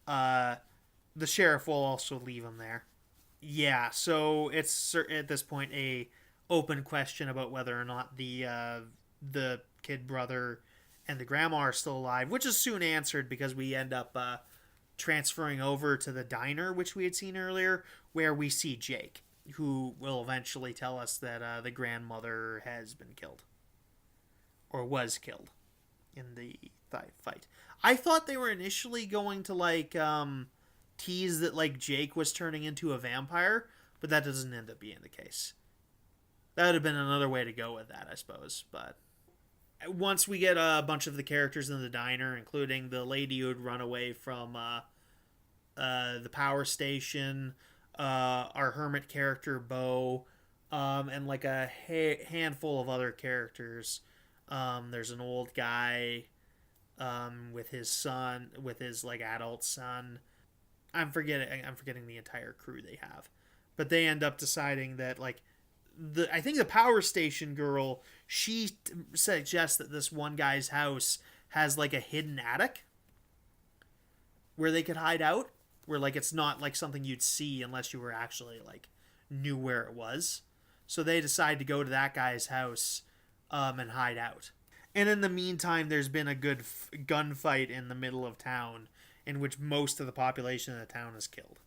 The sheriff will also leave him there. Yeah, so it's at this point a open question about whether or not the kid brother and the grandma are still alive, which is soon answered because we end up transferring over to the diner, which we had seen earlier, where we see Jake, who will eventually tell us that the grandmother has been killed or was killed in the fight. I thought they were initially going to like tease that like Jake was turning into a vampire, but that doesn't end up being the case. That would have been another way to go with that, I suppose. But once we get a bunch of the characters in the diner, including the lady who had run away from the power station, our hermit character Bo, and like a handful of other characters. There's an old guy with his son, with his like adult son. I'm forgetting the entire crew they have, but they end up deciding that like I think the power station girl, she suggests that this one guy's house has like a hidden attic where they could hide out, where like it's not like something you'd see unless you were actually like knew where it was. So they decide to go to that guy's house and hide out. And in the meantime, there's been a good gunfight in the middle of town in which most of the population of the town is killed.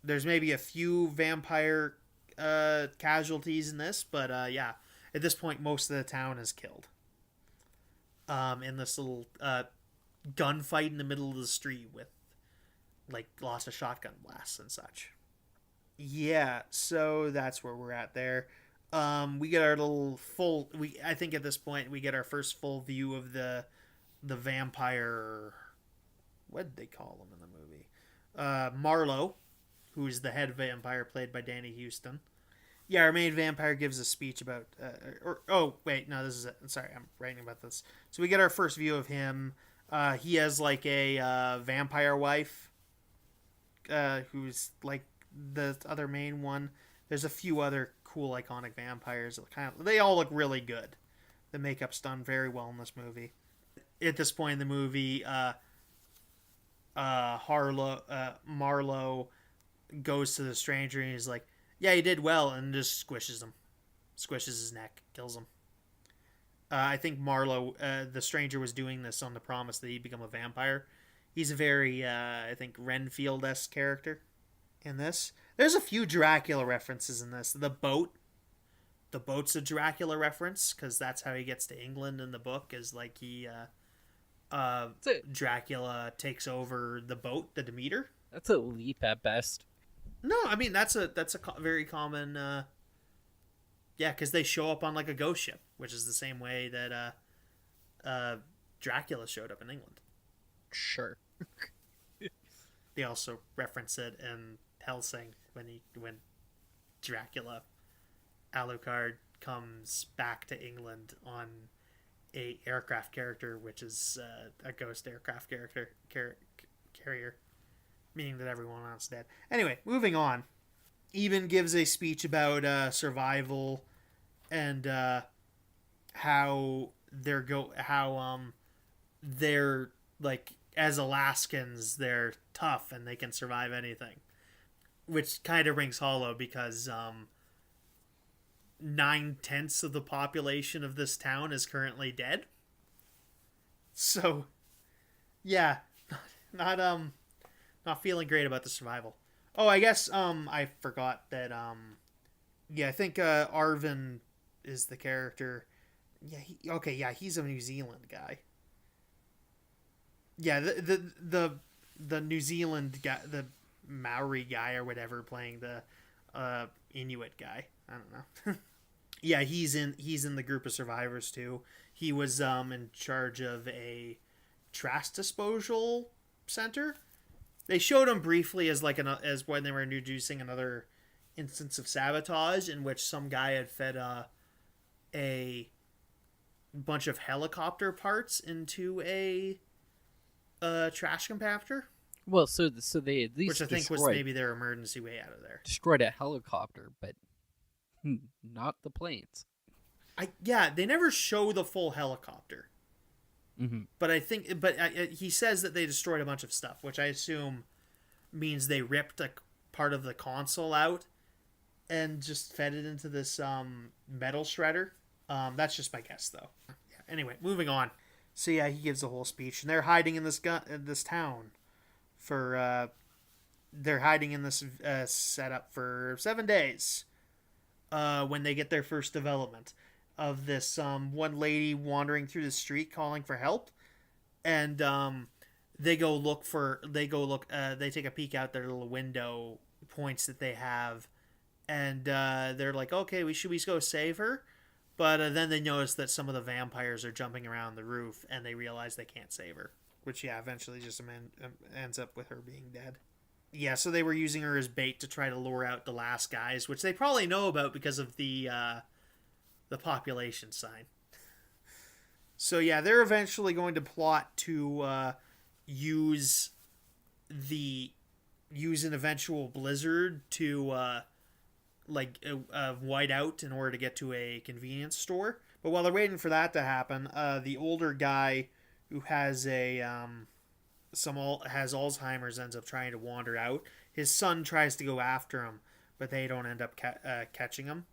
There's maybe a few vampire casualties in this, but yeah, at this point, most of the town is killed. In this little gunfight in the middle of the street with like lots of shotgun blasts and such. Yeah, so that's where we're at there. We get our little full. I think at this point we get our first full view of the vampire. What did they call him in the movie? Marlowe, who's the head vampire played by Danny Houston. Yeah, our main vampire gives a speech about. Oh wait, no, this is it. Sorry, I'm writing about this. So we get our first view of him. He has like a vampire wife, who's like the other main one. There's a few other cool iconic vampires. They all look really good. The makeup's done very well in this movie. At this point in the movie, Marlowe goes to the stranger and he's like, "Yeah, he did well," and just squishes his neck, kills him. I think Marlowe, the stranger, was doing this on the promise that he'd become a vampire. He's a very, I think, Renfield-esque character in this. There's a few Dracula references in this. The boat's a Dracula reference because that's how he gets to England in the book. Is like Dracula takes over the boat, the Demeter. That's a leap at best. No, I mean that's a very common. Yeah, because they show up on like a ghost ship, which is the same way that Dracula showed up in England. Sure. They also reference it in Helsing when Dracula Alucard comes back to England on a aircraft carrier, which is a ghost aircraft carrier, meaning that everyone else is dead. Anyway, moving on. Eben gives a speech about survival and how they're like, as Alaskans, they're tough and they can survive anything, which kind of rings hollow because 9/10 of the population of this town is currently dead. So, yeah, not feeling great about the survival. Oh, I guess I forgot that I think Arvin is the character. Yeah, he's a New Zealand guy. Yeah, the New Zealand guy, the Maori guy or whatever, playing the Inuit guy. I don't know. Yeah, he's in the group of survivors too. He was in charge of a trash disposal center. They showed him briefly as as when they were introducing another instance of sabotage in which some guy had fed a bunch of helicopter parts into a trash compactor. Well, so they at least, which I think was maybe their emergency way out of there. Destroyed a helicopter, but not the planes. They never show the full helicopter. Mm-hmm. But I think, he says that they destroyed a bunch of stuff, which I assume means they ripped a part of the console out and just fed it into this metal shredder. That's just my guess, though. Yeah. Anyway, moving on. So yeah, he gives the whole speech, and they're hiding in this town for they're hiding in this setup for 7 days. When they get their first development of this one lady wandering through the street calling for help, and they take a peek out their little window points that they have, and they're like, okay, we should go save her. But then they notice that some of the vampires are jumping around the roof, and they realize they can't save her. Which, yeah, eventually just ends up with her being dead. Yeah, so they were using her as bait to try to lure out the last guys, which they probably know about because of the population sign. So yeah, they're eventually going to plot to use an eventual blizzard to white out in order to get to a convenience store. But while they're waiting for that to happen, the older guy who has has Alzheimer's ends up trying to wander out. His son tries to go after him, but they don't end up catching him.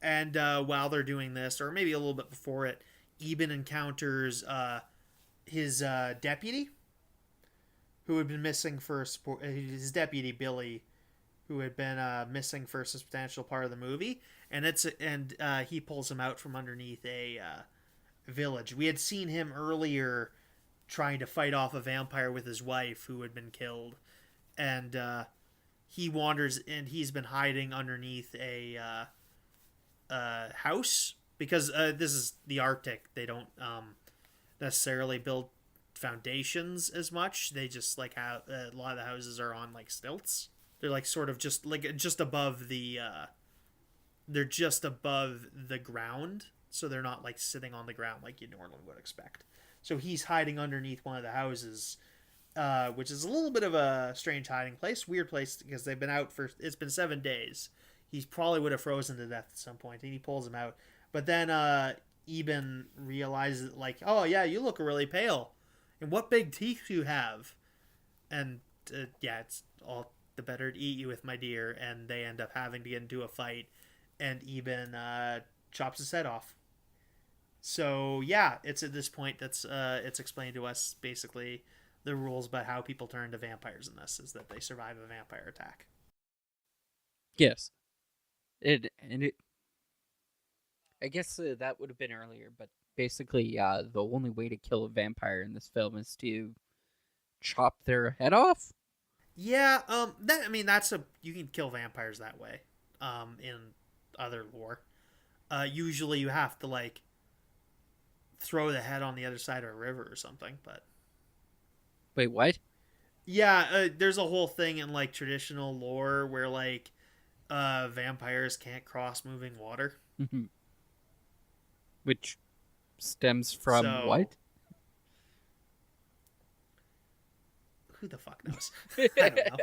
And while they're doing this, or maybe a little bit before it, Eben encounters his deputy, who had been missing for his deputy Billy, who had been missing for a substantial part of the movie, and he pulls him out from underneath a village. We had seen him earlier trying to fight off a vampire with his wife who had been killed, and he wanders, and he's been hiding underneath a house because this is the Arctic. They don't necessarily build foundations as much. They just like have a lot of the houses are on like stilts. They're like sort of just above the they're just above the ground, so they're not like sitting on the ground like you normally would expect. So he's hiding underneath one of the houses, which is a little bit of a strange hiding place, weird place, because they've been out it's been 7 days. He probably would have frozen to death at some point, and he pulls him out. But then Eben realizes, like, oh yeah, you look really pale, and what big teeth you have, and yeah, it's all the better to eat you with, my dear. And they end up having to get into a fight, and Eben chops his head off. So yeah, it's at this point that's it's explained to us basically the rules about how people turn to vampires in this is that they survive a vampire attack. Yes. I guess that would have been earlier, but basically, the only way to kill a vampire in this film is to chop their head off. Yeah, you can kill vampires that way. In other lore, usually you have to like throw the head on the other side of a river or something. But wait, what? Yeah, there's a whole thing in like traditional lore where like vampires can't cross moving water. Which stems from what? Who the fuck knows? I don't know.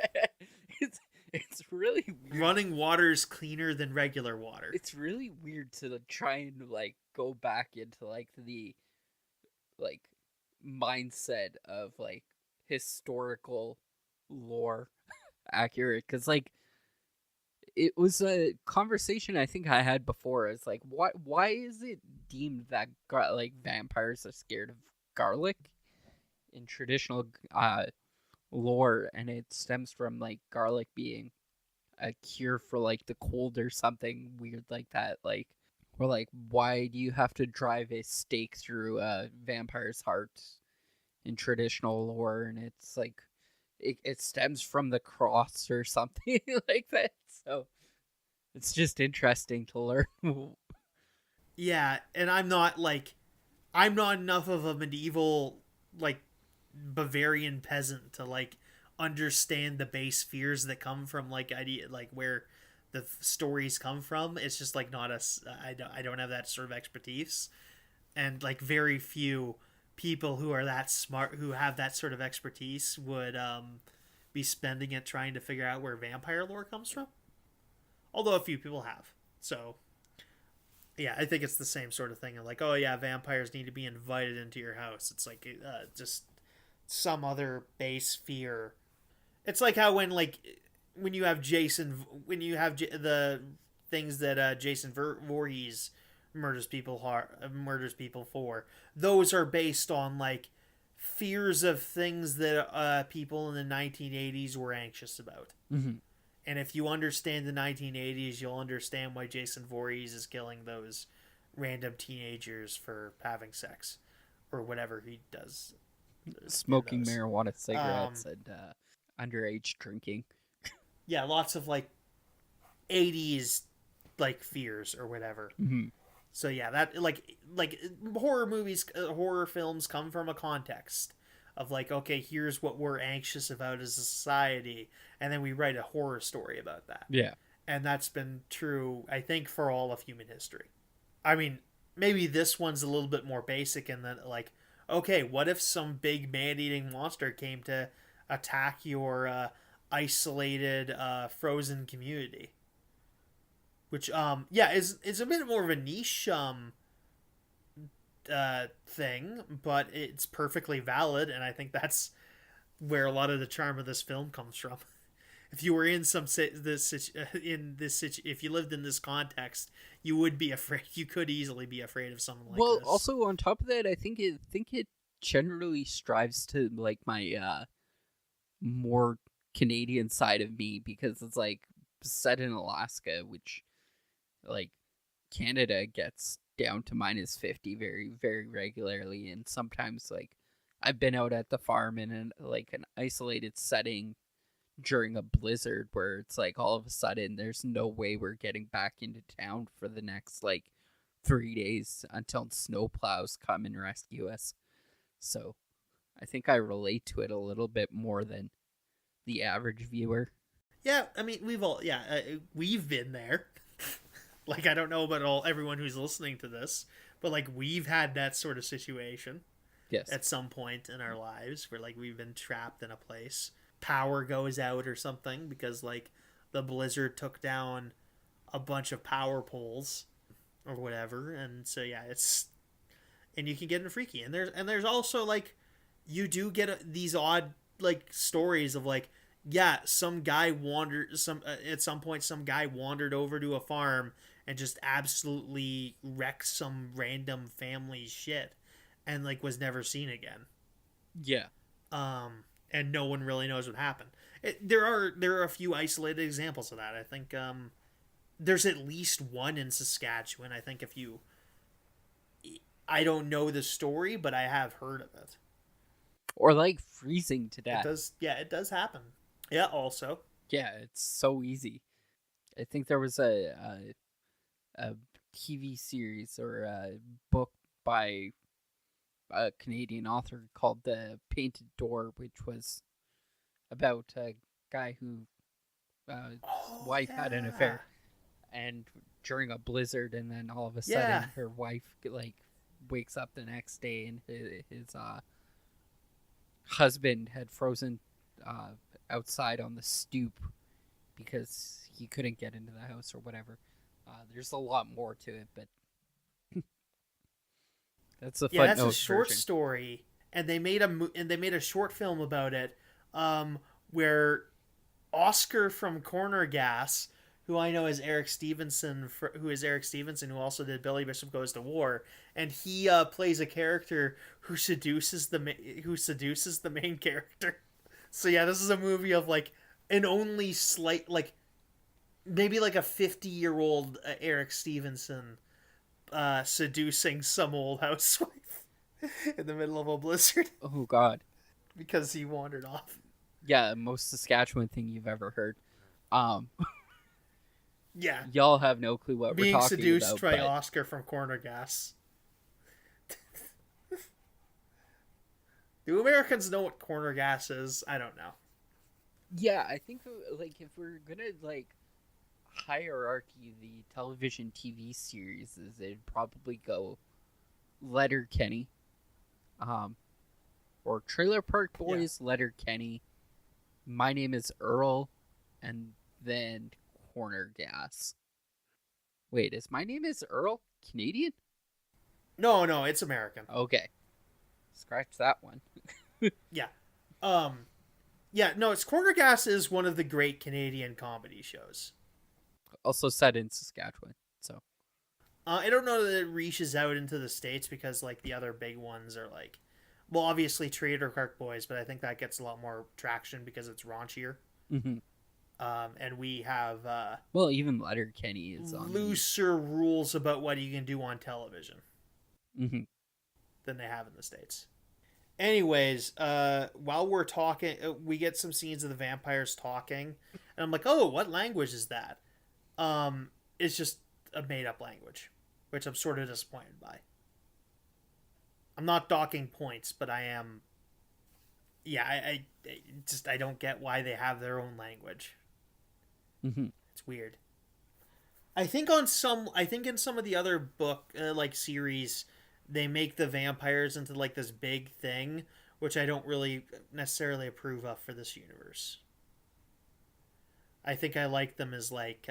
It's really weird. Running water is cleaner than regular water. It's really weird to try and like go back into like the like mindset of like historical lore accurate, because like it was a conversation I think I had before. It's like, why is it deemed that like vampires are scared of garlic in traditional lore, and it stems from like garlic being a cure for like the cold or something weird like that. Like, or like, why do you have to drive a stake through a vampire's heart in traditional lore? And it's like it stems from the cross or something like that. So it's just interesting to learn. Yeah, and I'm not enough of a medieval like Bavarian peasant to like understand the base fears that come from like where the stories come from. It's just like not I don't have that sort of expertise, and like very few people who are that smart who have that sort of expertise would be spending it trying to figure out where vampire lore comes from, although a few people have. So yeah, I think it's the same sort of thing of like, oh yeah, vampires need to be invited into your house. It's like just some other base fear. It's like how when like when you have the things that Jason Voorhees murders people for, those are based on like fears of things that people in the 1980s were anxious about. Mm-hmm. And if you understand the 1980s, you'll understand why Jason Voorhees is killing those random teenagers for having sex or whatever he does. Smoking marijuana cigarettes and underage drinking. Yeah, lots of like 80s like fears or whatever. Mm-hmm. So yeah, that like horror films come from a context of like, okay, here's what we're anxious about as a society, and then we write a horror story about that. Yeah. And that's been true, I think, for all of human history. I mean, maybe this one's a little bit more basic in that, like, okay, what if some big man-eating monster came to attack your isolated frozen community? Which yeah, is a bit more of a niche thing, but it's perfectly valid, and I think that's where a lot of the charm of this film comes from. If you were in if you lived in this context, you would be afraid. You could easily be afraid of something like this. Well, also on top of that, I think it generally strives to like my more Canadian side of me, because it's like set in Alaska, which like Canada gets down to -50 very, very regularly, and sometimes like I've been out at the farm in an isolated setting during a blizzard where it's like all of a sudden there's no way we're getting back into town for the next like 3 days until snowplows come and rescue us. So I think I relate to it a little bit more than the average viewer. Yeah, I mean, we've been there. Like, I don't know about everyone who's listening to this, but like we've had that sort of situation. Yes. At some point in our lives where like we've been trapped in a place, power goes out or something because like the blizzard took down a bunch of power poles or whatever, and so yeah, and you can get in freaky, and there's also like you do get these odd like stories of like, yeah, at some point some guy wandered over to a farm and just absolutely wrecked some random family shit and like was never seen again. Yeah. And no one really knows what happened. There are a few isolated examples of that. I think there's at least one in Saskatchewan. I think I don't know the story, but I have heard of it. Or like freezing to death. It does happen. Yeah, also. Yeah, it's so easy. I think there was a TV series or a book by a Canadian author called The Painted Door, which was about a guy who wife had an affair, and during a blizzard, and then all of a sudden her wife like wakes up the next day and his husband had frozen outside on the stoop because he couldn't get into the house or whatever. There's a lot more to it, but that's a footnote. Yeah, that's a short story, and they made a short film about it, where Oscar from Corner Gas, who I know is Eric Stevenson, who also did Billy Bishop Goes to War, and he plays a character who seduces the main character. So yeah, this is a movie of like an only slight like maybe like a 50-year-old Eric Stevenson seducing some old housewife in the middle of a blizzard. Oh God! Because he wandered off. Yeah, most Saskatchewan thing you've ever heard. Yeah, y'all have no clue what we're talking about. Being seduced by Oscar from Corner Gas. Do Americans know what Corner Gas is? I don't know. Yeah, I think like if we're gonna like hierarchy the television TV series, it'd probably go Letterkenny, or Trailer Park Boys, yeah. Letterkenny, My Name is Earl, and then Corner Gas. Wait, is My Name is Earl Canadian? No, it's American. Okay. Scratch that one. Yeah. Yeah, no, it's Corner Gas is one of the great Canadian comedy shows. Also set in Saskatchewan. So I don't know that it reaches out into the States because, like, the other big ones are, like, well, obviously Trader Park Boys, but I think that gets a lot more traction because it's raunchier. mm-hmm. And we have Well, even Letterkenny is on the. looser rules about what you can do on television Mm-hmm. than they have in the States. Anyways, while we're talking, we get some scenes of the vampires talking, and I'm like, oh, what language is that? It's just a made up language, which I'm sort of disappointed by. I'm not docking points, but I am. Yeah, I don't get why they have their own language. Mm-hmm. It's weird. I think in some of the other book like series, they make the vampires into like this big thing, which I don't really necessarily approve of for this universe. I think I like them as like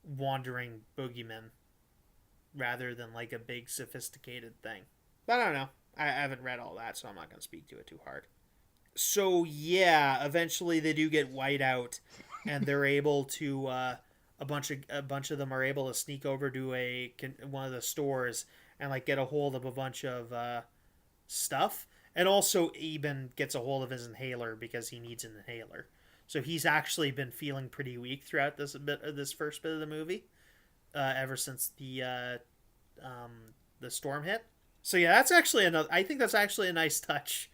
wandering boogeymen rather than like a big sophisticated thing. But I don't know. I haven't read all that, so I'm not going to speak to it too hard. So yeah, eventually they do get white out, and they're able to a bunch of them are able to sneak over to one of the stores and like get a hold of a bunch of stuff. And also, Eben gets a hold of his inhaler because he needs an inhaler. So he's actually been feeling pretty weak throughout this first bit of the movie, ever since the storm hit. So yeah, that's actually another. I think that's actually a nice touch,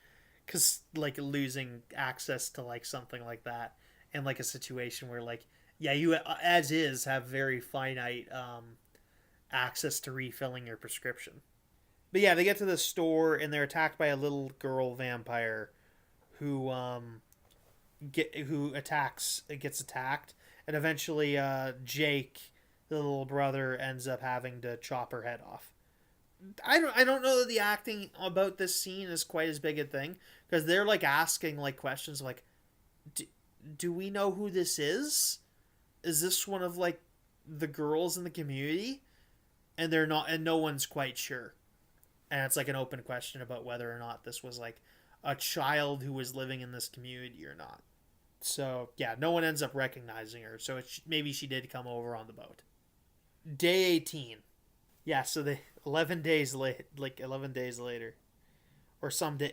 because like losing access to like something like that, and like a situation where like yeah, you as is have very finite access to refilling your prescription. But yeah, they get to the store and they're attacked by a little girl vampire who gets attacked, and eventually Jake, the little brother, ends up having to chop her head off. I don't know that the acting about this scene is quite as big a thing, because they're like asking like questions like, do we know who this is? Is this one of like the girls in the community? And they're not, and no one's quite sure. And it's like an open question about whether or not this was like a child who was living in this community or not. So yeah, no one ends up recognizing her. So maybe she did come over on the boat. Day 18. Yeah, so they 11 days late, like 11 days later, or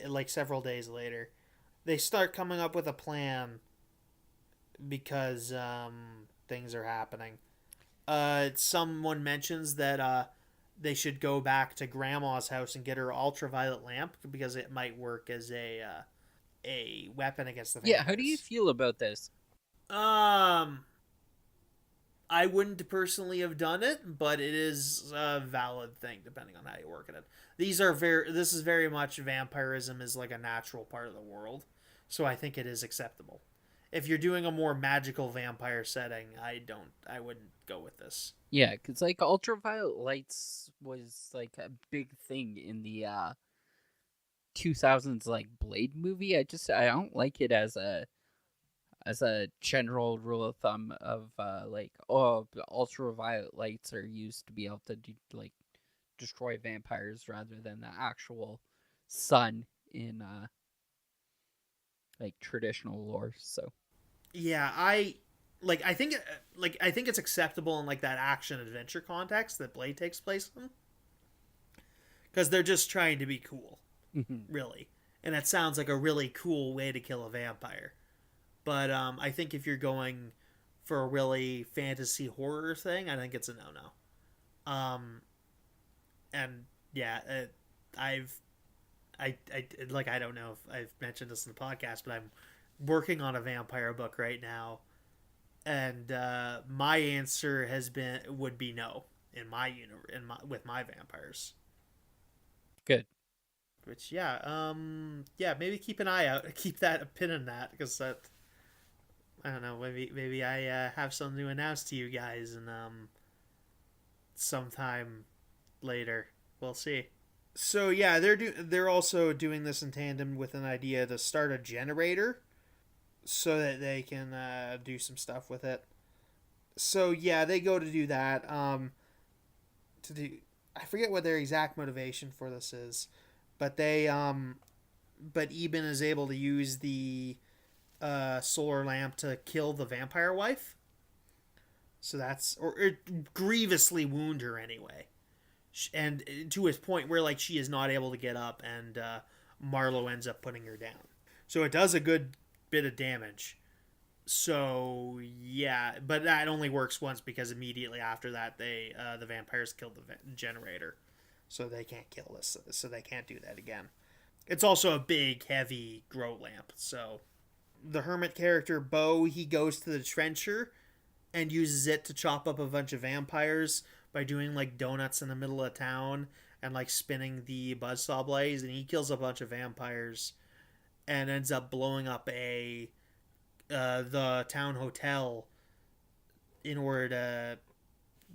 like several days later, they start coming up with a plan because things are happening. Someone mentions that they should go back to Grandma's house and get her ultraviolet lamp because it might work as a weapon against the vampires. Yeah, how do you feel about this? Um, I wouldn't personally have done it, but it is a valid thing depending on how you work at it. This is very much vampirism is like a natural part of the world, so I think it is acceptable. If you're doing a more magical vampire setting, I wouldn't go with this. Yeah, because like ultraviolet lights was like a big thing in the 2000s like Blade movie. I don't like it as a general rule of thumb of like, oh, ultraviolet lights are used to be able to like destroy vampires rather than the actual sun in like traditional lore. So Yeah, I think it's acceptable in like that action adventure context that Blade takes place in, because they're just trying to be cool, really, and it sounds like a really cool way to kill a vampire. But I think if you're going for a really fantasy horror thing, I think it's a no no. And yeah, I've I don't know if I've mentioned this in the podcast, but I'm working on a vampire book right now, and my answer would be no in my universe with my vampires. good. Which yeah, maybe keep an eye out, keep that a pin in that, because that I don't know, maybe I have something to announce to you guys, and sometime later we'll see. So yeah, they're also doing this in tandem with an idea to start a generator so that they can do some stuff with it. So yeah, they go to do that. To do, I forget what their exact motivation for this is, but but Eben is able to use solar lamp to kill the vampire wife. So that's or grievously wound her anyway, and to his point where like she is not able to get up, and Marlowe ends up putting her down. So it does a good bit of damage. So yeah, but that only works once because immediately after that the vampires killed the generator, so they can't kill this. So they can't do that again. It's also a big, heavy grow lamp. So the hermit character Bo, he goes to the trencher and uses it to chop up a bunch of vampires by doing like donuts in the middle of town and like spinning the buzzsaw blaze, and he kills a bunch of vampires and ends up blowing up a the town hotel in order to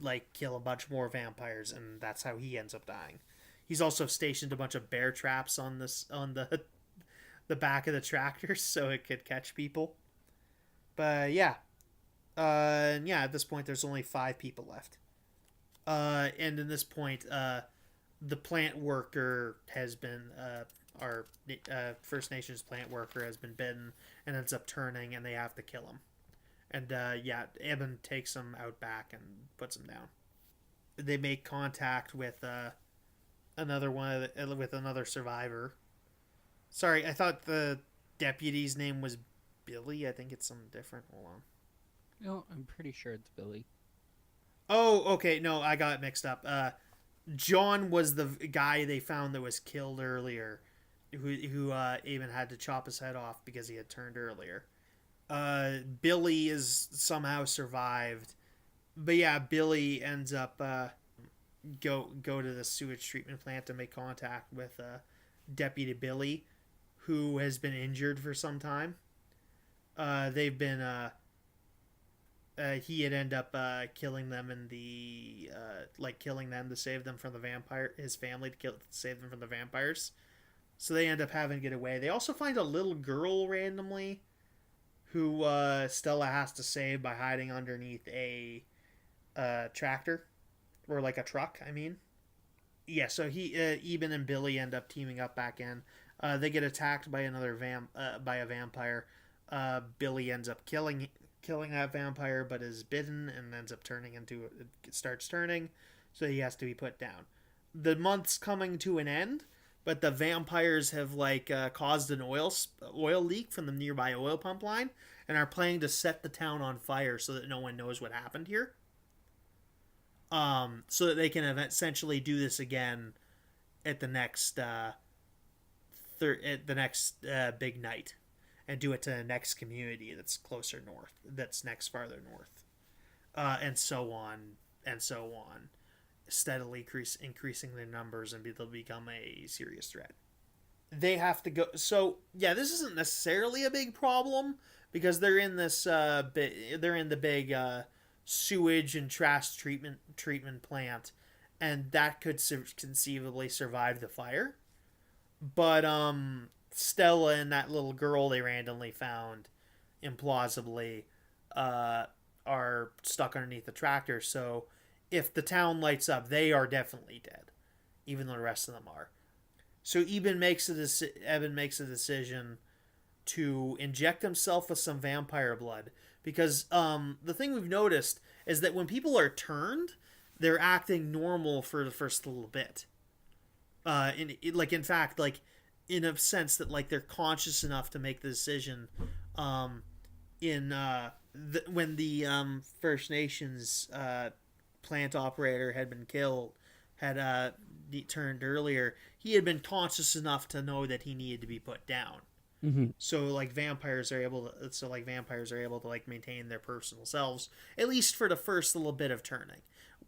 like kill a bunch more vampires, and that's how he ends up dying. He's also stationed a bunch of bear traps on the back of the tractor so it could catch people. But yeah, yeah. At this point, there's only 5 people left. And in this point, the plant worker has been our First Nations plant worker has been bitten and ends up turning, and they have to kill him. And yeah, Eben takes him out back and puts him down. They make contact with another survivor. Sorry, I thought the deputy's name was Billy. I think it's something different. Hold on. No, I'm pretty sure it's Billy. Oh, okay. No, I got it mixed up. John was the guy they found that was killed earlier, who even had to chop his head off because he had turned earlier. Billy is somehow survived, but yeah, Billy ends up go to the sewage treatment plant to make contact with Deputy Billy, who has been injured for some time. They've been he had ended up killing them in the killing them to save them from the vampire, his family to save them from the vampires. So they end up having to get away. They also find a little girl randomly who Stella has to save by hiding underneath a tractor or like a truck. I mean, yeah. So Eben and Billy end up teaming up back in. They get attacked by by a vampire. Billy ends up killing that vampire, but is bitten and ends up starts turning, so he has to be put down. The month's coming to an end, but the vampires have caused an oil leak from the nearby oil pump line and are planning to set the town on fire so that no one knows what happened here. So that they can essentially do this again at the next big night, and do it to the next community that's closer north, that's next farther north, and so on and so on, steadily increasing their numbers, and they'll become a serious threat. They have to go. So yeah, this isn't necessarily a big problem because they're in this. They're in the big sewage and trash treatment plant, and that could conceivably survive the fire. But Stella and that little girl they randomly found, implausibly, are stuck underneath the tractor. So if the town lights up, they are definitely dead, even though the rest of them are. So Eben makes a decision to inject himself with some vampire blood because the thing we've noticed is that when people are turned, they're acting normal for the first little bit. In fact, in a sense that they're conscious enough to make the decision. When the First Nations plant operator had been killed, had turned earlier, he had been conscious enough to know that he needed to be put down. Mm-hmm. So vampires are able to maintain their personal selves, at least for the first little bit of turning.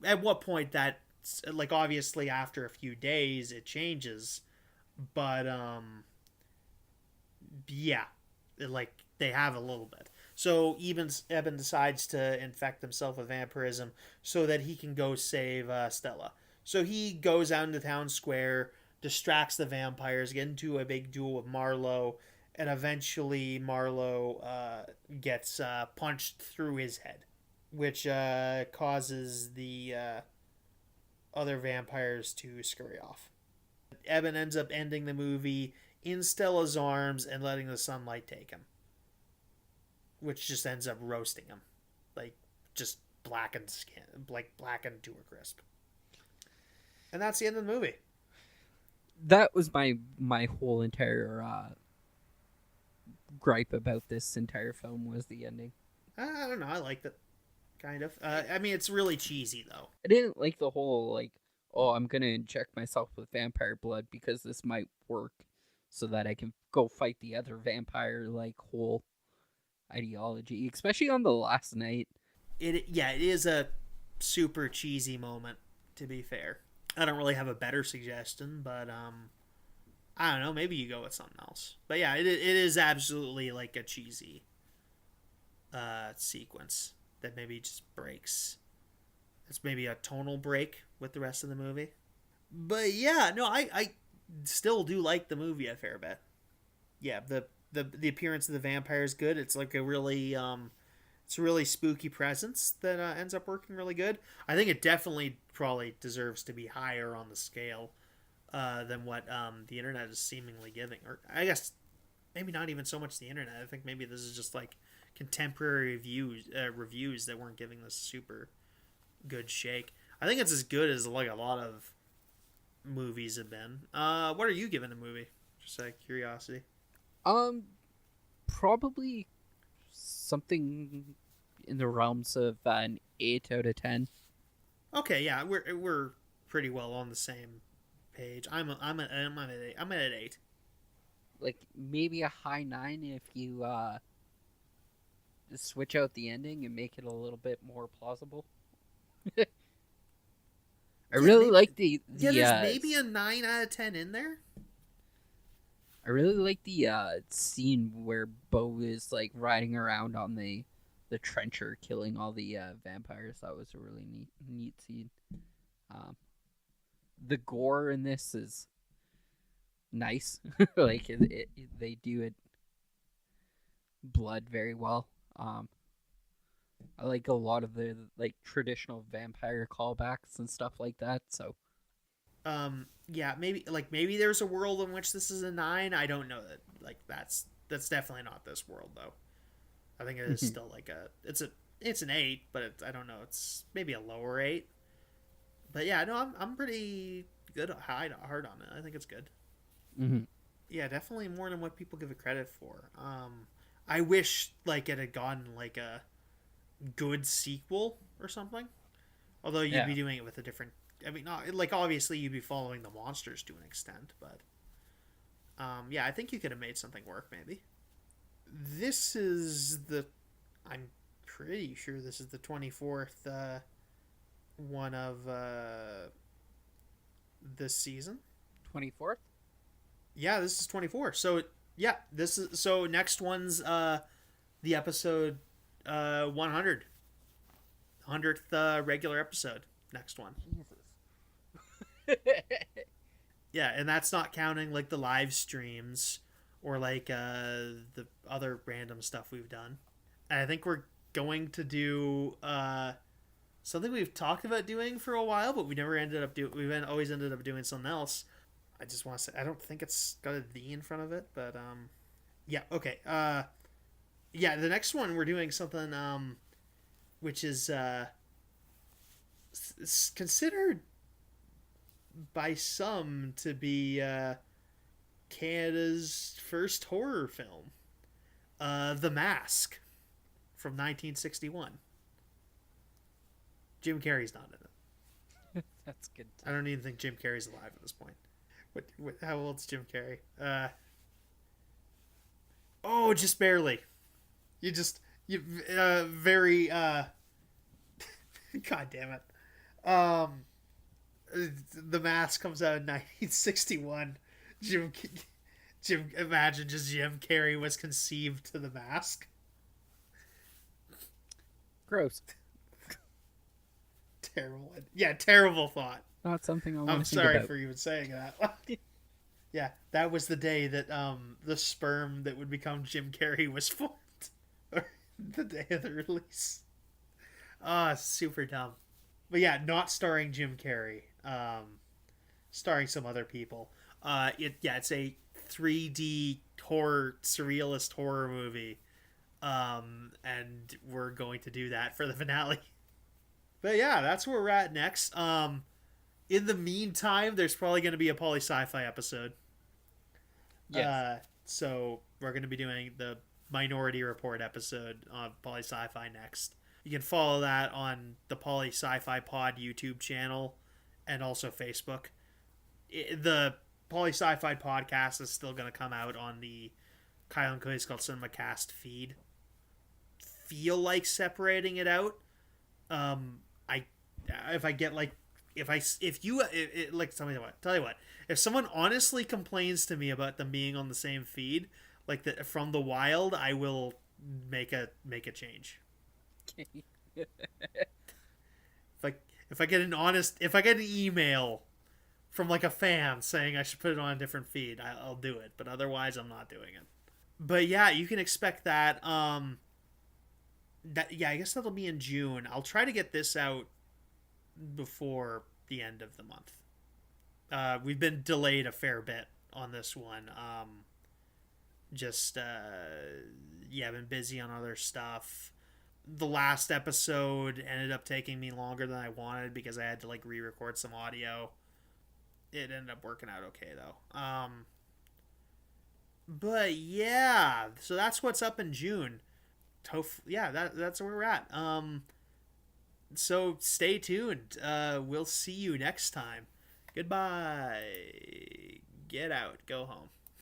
At what point that obviously after a few days it changes, but yeah, they have a little bit. So Eben decides to infect himself with vampirism so that he can go save Stella. So he goes out into town square, distracts the vampires, get into a big duel with Marlowe, and eventually Marlowe gets punched through his head, which causes the other vampires to scurry off. Eben ends up ending the movie in Stella's arms and letting the sunlight take him. which just ends up roasting him, like just blackened skin, like blackened to a crisp. And that's the end of the movie. That was my whole entire gripe about this entire film was the ending. I don't know. I liked it, kind of. I mean, it's really cheesy though. I didn't like the whole like, oh, I'm gonna inject myself with vampire blood because this might work, so that I can go fight the other vampire like whole ideology, especially on the last night. It is a super cheesy moment. To be fair, I don't really have a better suggestion, but I don't know. Maybe you go with something else. But yeah, it is absolutely like a cheesy sequence that maybe just breaks. It's maybe a tonal break with the rest of the movie. But yeah, no, I still do like the movie a fair bit. Yeah, the appearance of the vampire is good. It's like a really it's a really spooky presence that ends up working really good. I think it definitely probably deserves to be higher on the scale than what the internet is seemingly giving. Or I guess maybe not even so much the internet. I think maybe this is just like contemporary reviews that weren't giving this super good shake. I think it's as good as like a lot of movies have been. What are you giving the movie? Just out of curiosity. Probably something in the realms of an 8 out of 10. Okay, yeah, we're pretty well on the same page. I'm at 8. I'm at 8. Like maybe a high 9 if you switch out the ending and make it a little bit more plausible. I really like the there's maybe a 9 out of 10 in there. I really like the scene where Bo is like riding around on the trencher, killing all the vampires. That was a really neat scene. The gore in this is nice. Like they do it blood very well. I like a lot of the like traditional vampire callbacks and stuff like that. So, yeah, maybe there's a world in which this is a 9. I don't know that. Like that's definitely not this world though. I think it is still like it's an 8, but I don't know. It's maybe a lower 8. But yeah, no, I'm pretty good hard on it. I think it's good. Mm-hmm. Yeah, definitely more than what people give it credit for. I wish like it had gotten like a good sequel or something. Although you'd be doing it with a different. I mean, not like obviously you'd be following the monsters to an extent, but yeah, I think you could have made something work. Maybe this is the. I'm pretty sure this is the 24th one of this season. 24th. Yeah, this is 24. So yeah, this is so next one's the episode 100. 100th regular episode. Next one. Jesus. Yeah, and that's not counting like the live streams or like the other random stuff we've done. And I think we're going to do something we've talked about doing for a while, but we never ended up doing. We've always ended up doing something else. I just want to say I don't think it's got a D in front of it, but yeah, okay. Yeah, the next one we're doing something which is considered by some to be Canada's first horror film, The Mask, from 1961. Jim Carrey's not in it. That's good. I don't even think Jim Carrey's alive at this point. How old's Jim Carrey? Oh, just barely. You very God damn it. The Mask comes out in 1961. Imagine just Jim Carrey was conceived to The Mask. Gross. Terrible. Yeah, terrible thought. Not something I want to I'm think sorry about. for even saying that. Yeah, that was the day that the sperm that would become Jim Carrey was formed. Or the day of the release. Super dumb. But yeah, not starring Jim Carrey. Starring some other people. It's a 3D horror, surrealist horror movie And we're going to do that for the finale. But yeah, that's where we're at next. In the meantime, there's probably going to be a poly sci-fi episode. Yes. So we're going to be doing the Minority Report episode of poly sci-fi next. You can follow that on the Poly Sci-Fi Pod YouTube channel and also Facebook. The Poly Sci-Fi podcast is still going to come out on the Kyle and Cody's Called CinemaCast feed. Feel like separating it out. I if I get like if you like tell you what, if someone honestly complains to me about them being on the same feed like the from the wild, I will make a change. Like if I get an email from like a fan saying I should put it on a different feed, I'll do it, but otherwise I'm not doing it. But yeah, you can expect that. I guess that'll be in June. I'll try to get this out before the end of the month. We've been delayed a fair bit on this one. I've been busy on other stuff. The last episode ended up taking me longer than I wanted because I had to like re-record some audio. It ended up working out okay though. But yeah, so that's what's up in June. That's where we're at. So stay tuned. We'll see you next time. Goodbye. Get out. Go home.